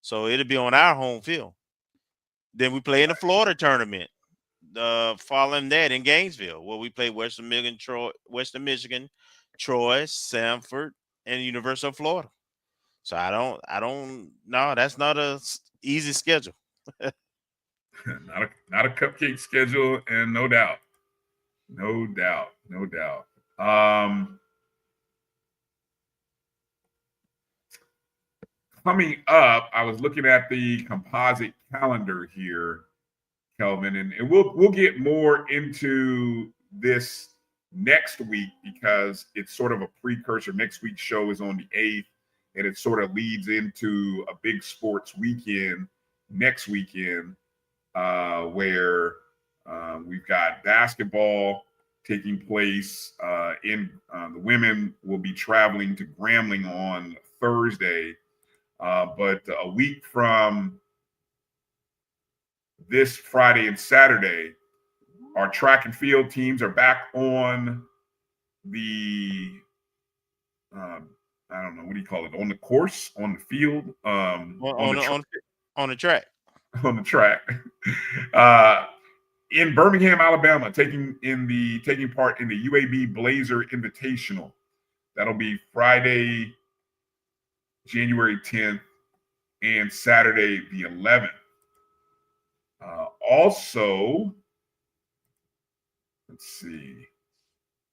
So it'll be on our home field. Then we play in the Florida tournament. Following that in Gainesville, where we play Western Michigan, Troy, Sanford, and University of Florida. So I don't know. That's not a easy schedule. not a cupcake schedule, and no doubt. Coming up, I was looking at the composite calendar here, Kelvin, and we'll get more into this next week because it's sort of a precursor. Next week's show is on the 8th, and it sort of leads into a big sports weekend next weekend where we've got basketball taking place in the women will be traveling to Grambling on Thursday. But a week from this Friday and Saturday, our track and field teams are back on the, I don't know, what do you call it? On the course, on the field, on the track. On the track. In Birmingham, Alabama, taking part in the UAB Blazer Invitational. That'll be Friday, January 10th, and Saturday the 11th. Also, Let's see.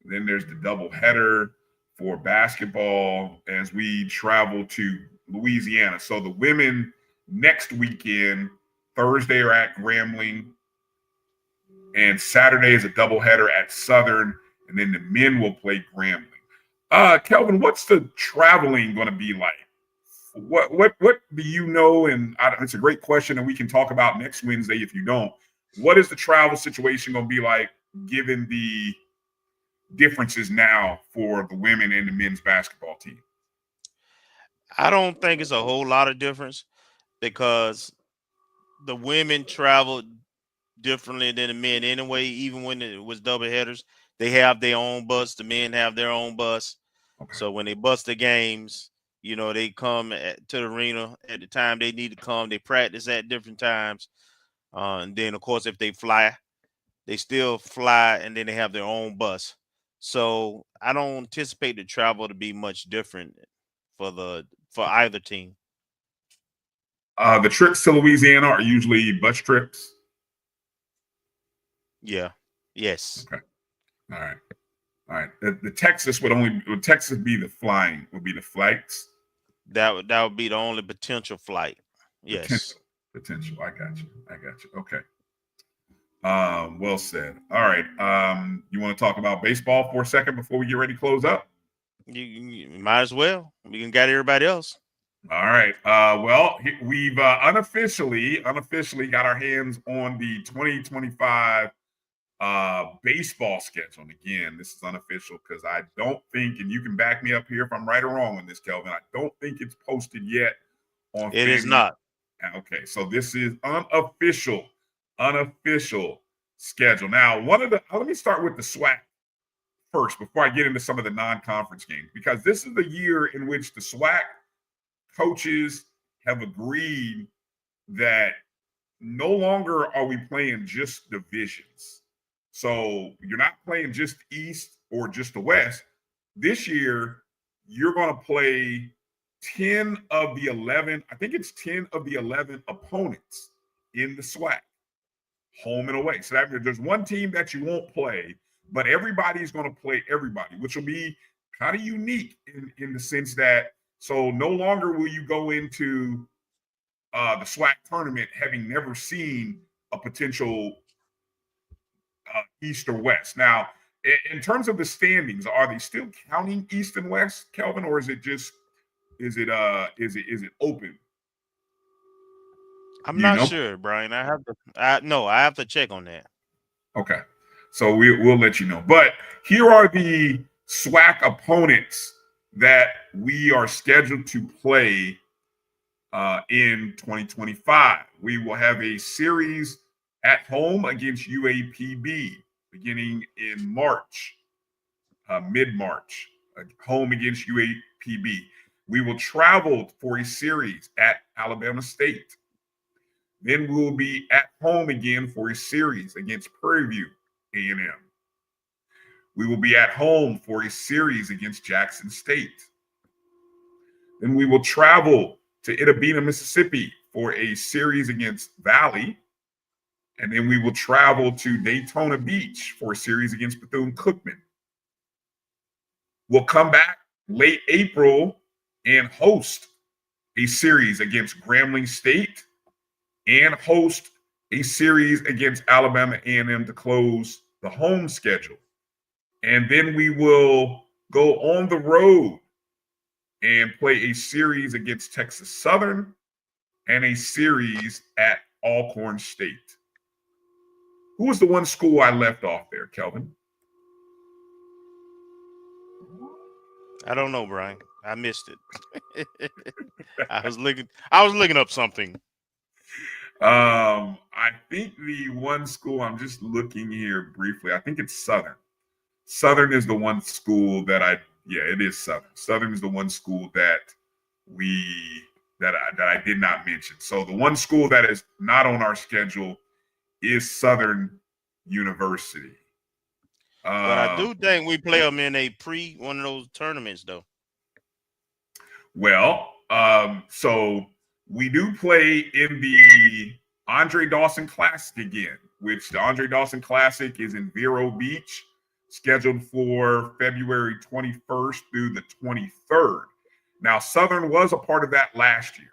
Then there's the doubleheader for basketball as we travel to Louisiana. So the women next weekend, Thursday are at Grambling, and Saturday is a doubleheader at Southern, and then the men will play Grambling. Kelvin, what's the traveling going to be like? What do you know? And it's a great question, and we can talk about next Wednesday if you don't. What is the travel situation going to be like given the differences now for the women and the men's basketball team? I don't think it's a whole lot of difference because the women traveled differently than the men anyway. Even when it was double headers, they have their own bus. The men have their own bus. Okay. So when they bust the games, you know, they come to the arena at the time they need to come. They practice at different times. And then, of course, if they fly, they still fly, and then they have their own bus. So I don't anticipate the travel to be much different for either team. The trips to Louisiana are usually bus trips. Yeah. Yes. Okay. All right. The Texas would Texas be the flying? Would be the flights? That would be the only potential flight. Yes. Potential. I got you. Okay. Well said. All right. You want to talk about baseball for a second before we get ready to close up? You might as well. We can get everybody else. All right. Well, we've unofficially got our hands on the 2025 baseball schedule. And again, this is unofficial because I don't think, and you can back me up here if I'm right or wrong on this, Kelvin, I don't think it's posted yet on It FAMU. is not. Okay, so this is unofficial schedule. Now, let me start with the SWAC first before I get into some of the non-conference games, because this is the year in which the SWAC coaches have agreed that no longer are we playing just divisions. So you're not playing just East or just the West. This year, you're going to play 10 of the 11, I think it's 10 of the 11 opponents in the SWAC, home and away. So that means there's one team that you won't play, but everybody's going to play everybody, which will be kind of unique in the sense that, so no longer will you go into the SWAC tournament having never seen a potential East or West. Now, in terms of the standings, are they still counting East and West, Kelvin, or is it open? I'm not sure, Brian. I have to check on that. Okay. So we'll let you know. But here are the SWAC opponents that we are scheduled to play in 2025. We will have a series at home against UAPB beginning in March, mid-March, home against UAPB. We will travel for a series at Alabama State. Then we will be at home again for a series against Prairie View A&M. We will be at home for a series against Jackson State. Then we will travel to Itabena, Mississippi for a series against Valley. And then we will travel to Daytona Beach for a series against Bethune-Cookman. We'll come back late April and host a series against Grambling State and host a series against Alabama A&M to close the home schedule. And then we will go on the road and play a series against Texas Southern and a series at Alcorn State. Who was the one school I left off there, Kelvin? I don't know, Brian. I missed it. I was looking up something. I think the one school, I'm just looking here briefly. I think it's Southern. Southern is the one school that it is Southern. Southern is the one school that I did not mention. So the one school that is not on our schedule is Southern University. But I do think we play them in one of those tournaments, though. Well, so we do play in the Andre Dawson Classic again, which the Andre Dawson Classic is in Vero Beach, scheduled for February 21st through the 23rd. Now, Southern was a part of that last year.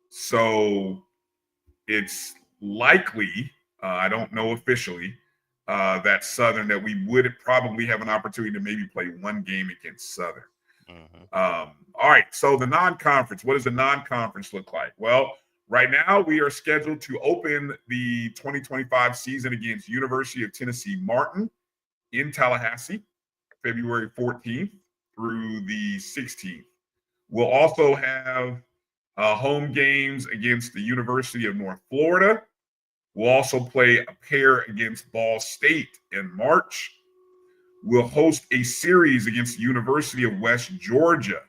So it's likely, I don't know officially, that Southern, that we would probably have an opportunity to maybe play one game against Southern. All right, so the non-conference, what does the non-conference look like? Well, right now we are scheduled to open the 2025 season against University of Tennessee Martin in Tallahassee, February 14th through the 16th. We'll also have home games against the University of North Florida. We'll also play a pair against Ball State in March. We'll host a series against the University of West Georgia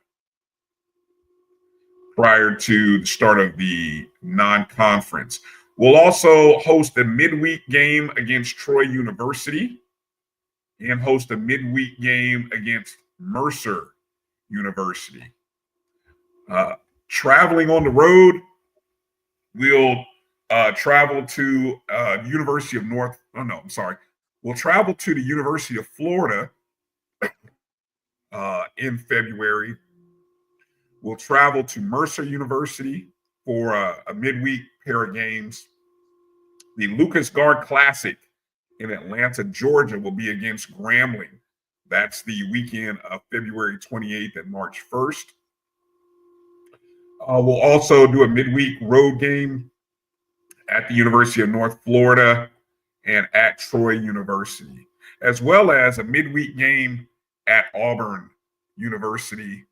prior to the start of the non-conference. We'll also host a midweek game against Troy University and host a midweek game against Mercer University. Traveling on the road, we'll travel to University of North. Oh no, I'm sorry. We'll travel to the University of Florida in February. We'll travel to Mercer University for a midweek pair of games. The Lucas Guard Classic in Atlanta, Georgia, will be against Grambling. That's the weekend of February 28th and March 1st. We'll also do a midweek road game at the University of North Florida and at Troy University, as well as a midweek game at Auburn University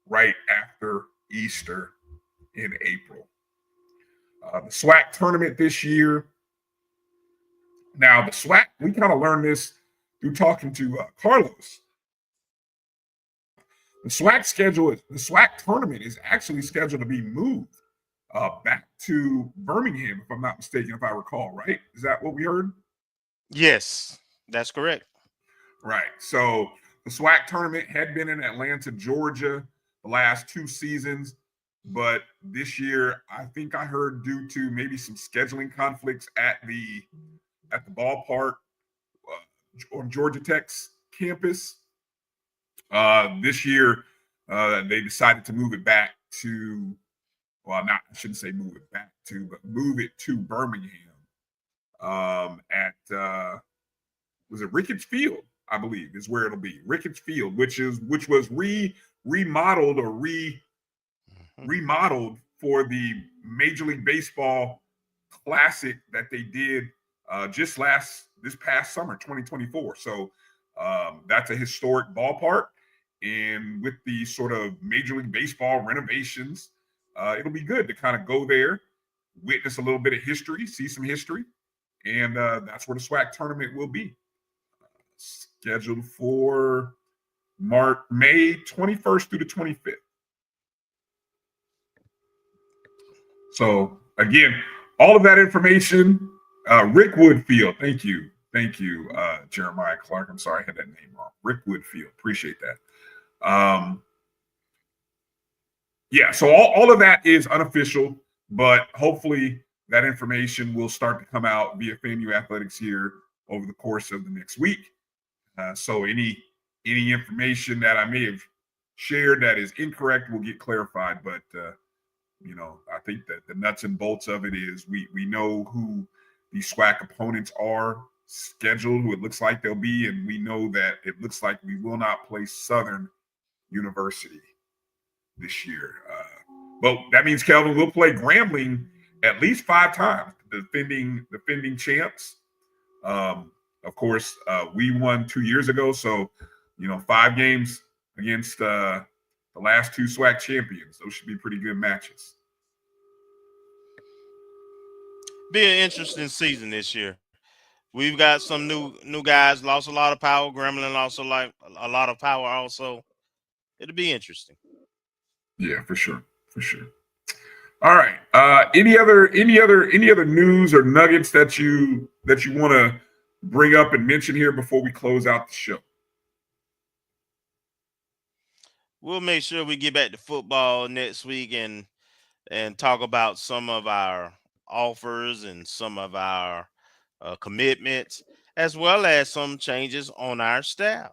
right after Easter in April. The SWAC tournament this year. Now, the SWAC, we kind of learned this through talking to Carlos. The SWAC tournament is actually scheduled to be moved back to Birmingham, if I'm not mistaken, if I recall, right? Is that what we heard? Yes, that's correct. Right. So the SWAC tournament had been in Atlanta, Georgia, the last two seasons, but this year, I think I heard due to maybe some scheduling conflicts at the ballpark on Georgia Tech's campus, this year they decided to move it back to, well, not, I shouldn't say move it back to, but move it to Birmingham at was it Ricketts Field, I believe, is where it'll be. Ricketts Field, which was remodeled for the Major League Baseball Classic that they did this past summer, 2024. So that's a historic ballpark, and with the sort of Major League Baseball renovations, it'll be good to kind of go there, witness a little bit of history, see some history, and that's where the SWAC tournament will be. Scheduled for May 21st through the 25th. So again, all of that information, Rick Woodfield, thank you, Jeremiah Clark. I'm sorry I had that name wrong. Rick Woodfield, appreciate that. Yeah, so all of that is unofficial, but hopefully that information will start to come out via FAMU Athletics here over the course of the next week. So any information that I may have shared that is incorrect will get clarified. But I think that the nuts and bolts of it is we know who the SWAC opponents are scheduled, who it looks like they'll be, and we know that it looks like we will not play Southern University this year. Well, that means, Kelvin, we'll play Grambling at least 5 times, the defending champs. Of course, we won 2 years ago, so 5 games against the last 2 SWAC champions. Those should be pretty good matches. Be an interesting season this year. We've got some new guys, lost a lot of power. Gremlin lost a lot of power also. It'll be interesting. Yeah, for sure. All right. Any other news or nuggets that you want to bring up and mention here before we close out the show? We'll make sure we get back to football next week and talk about some of our offers and some of our commitments, as well as some changes on our staff.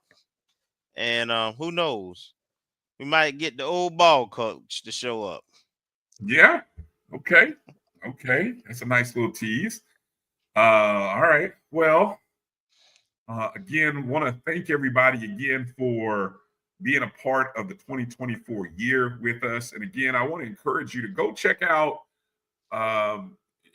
And who knows? We might get the old ball coach to show up. Yeah. Okay. Okay. That's a nice little tease. All right. Well, again, want to thank everybody again for being a part of the 2024 year with us. And again, I want to encourage you to go check out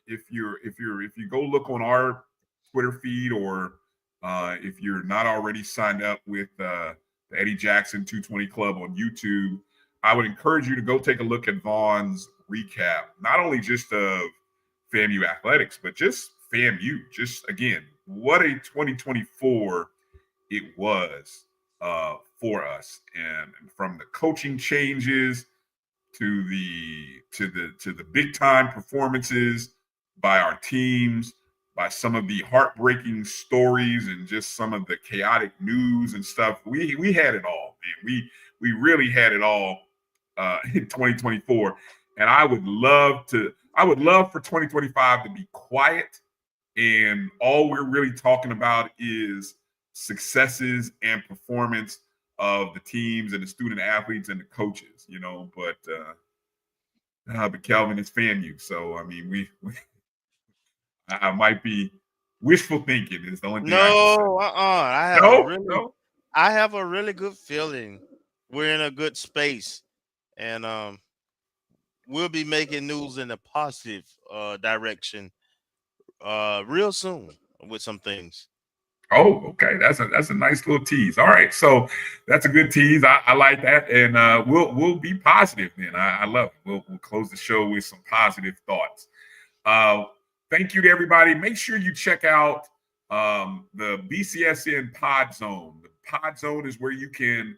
if you go look on our Twitter feed, or if you're not already signed up with the Eddie Jackson 220 Club on YouTube, I would encourage you to go take a look at Vaughn's recap, not only just of FAMU Athletics, but just FAMU. Just again, what a 2024 it was for us, and from the coaching changes to the big time performances by our teams, by some of the heartbreaking stories, and just some of the chaotic news and stuff. We had it all, man. We really had it all in 2024. And I would love for 2025 to be quiet, and all we're really talking about is successes and performance of the teams and the student athletes and the coaches, but Kelvin is FAMU. So, I mean, I might be wishful thinking is the only thing. No, I have a really good feeling we're in a good space, and we'll be making news in a positive direction real soon with some things. Oh, okay. That's a nice little tease. All right, so that's a good tease. I like that, and we'll be positive then. I love it. We'll close the show with some positive thoughts. Thank you to everybody. Make sure you check out the BCSN Pod Zone. The Pod Zone is where you can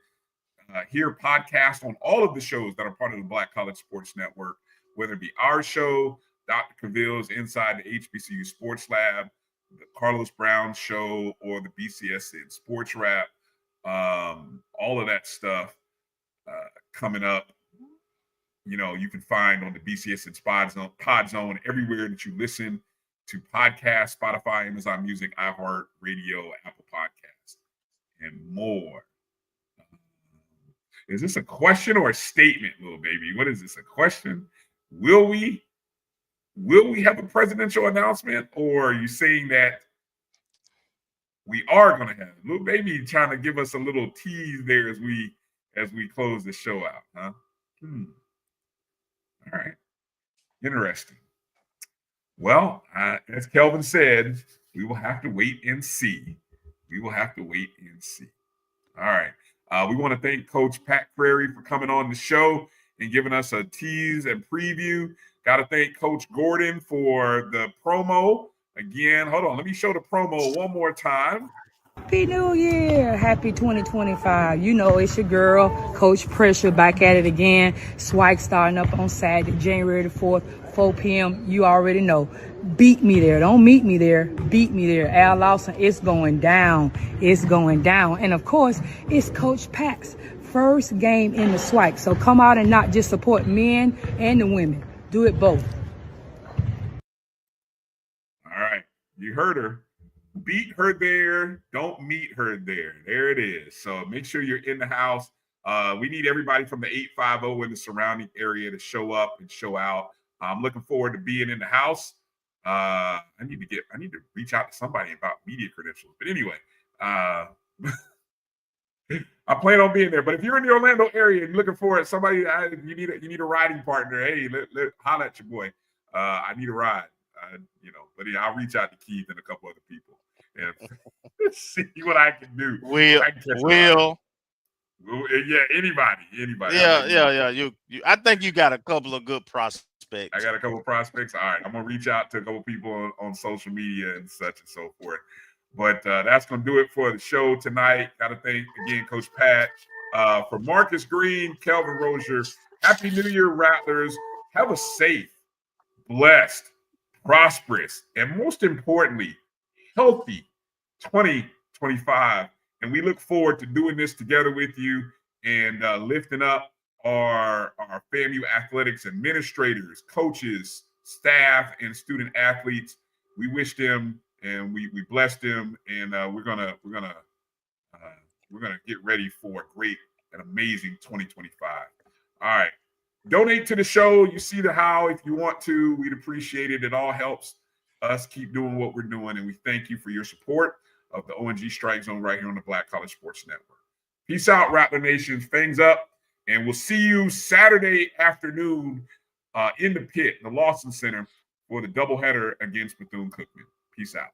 hear podcasts on all of the shows that are part of the Black College Sports Network, whether it be our show, Dr. Cavill's Inside the HBCU Sports Lab, the Carlos Brown Show, or the BCSN Sports Wrap. All of that stuff coming up. You can find on the BCSN Pod Zone everywhere that you listen to podcasts: Spotify, Amazon Music, iHeart Radio, Apple Podcasts, and more. Is this a question or a statement, little baby? What is this? A question? Will we have a presidential announcement, or are you saying that we are going to have it? Little baby trying to give us a little tease there as we close the show out, huh? All right. Interesting. Well, as Kelvin said, we will have to wait and see. All right. We want to thank Coach Pat Crarey for coming on the show and giving us a tease and preview. Got to thank Coach Gordon for the promo. Again, hold on. Let me show the promo one more time. Happy New Year. Happy 2025. It's your girl, Coach Pressure, back at it again. Swike starting up on Saturday, January the 4th, 4 p.m. You already know. Beat me there. Don't meet me there. Beat me there. Al Lawson, it's going down. And, of course, it's Coach Pat's first game in the Swike. So come out and not just support men and the women. Do it both. All right. You heard her. Beat her there. Don't meet her there. There it is. So make sure you're in the house. We need everybody from the 850 in the surrounding area to show up and show out. I'm looking forward to being in the house. I need to reach out to somebody about media credentials. But anyway, I plan on being there. But if you're in the Orlando area and looking for somebody, you need a riding partner. Hey, holla at your boy. I need a ride. But I'll reach out to Keith and a couple other people and see what I can do. Yeah, anybody. Yeah. You. I think you got a couple of good prospects. I got a couple of prospects. All right, I'm gonna reach out to a couple people on social media and such and so forth. But that's gonna do it for the show tonight. Got to thank again Coach Pat. For Marcus Green, Kelvin Rozier. Happy New Year, Rattlers. Have a safe, blessed, prosperous, and most importantly, healthy 2025. And we look forward to doing this together with you and lifting up our FAMU Athletics administrators, coaches, staff and student athletes. We wish them and we bless them, and we're gonna get ready for a great and amazing 2025. All right, donate to the show. You see the how. If you want to, we'd appreciate it. It all helps us keep doing what we're doing, and we thank you for your support of the ONG Strike Zone right here on the Black College Sports Network. Peace out, Rattler Nation. Things up, and we'll see you Saturday afternoon in the pit, the Lawson Center, for the doubleheader against Bethune-Cookman. Peace out.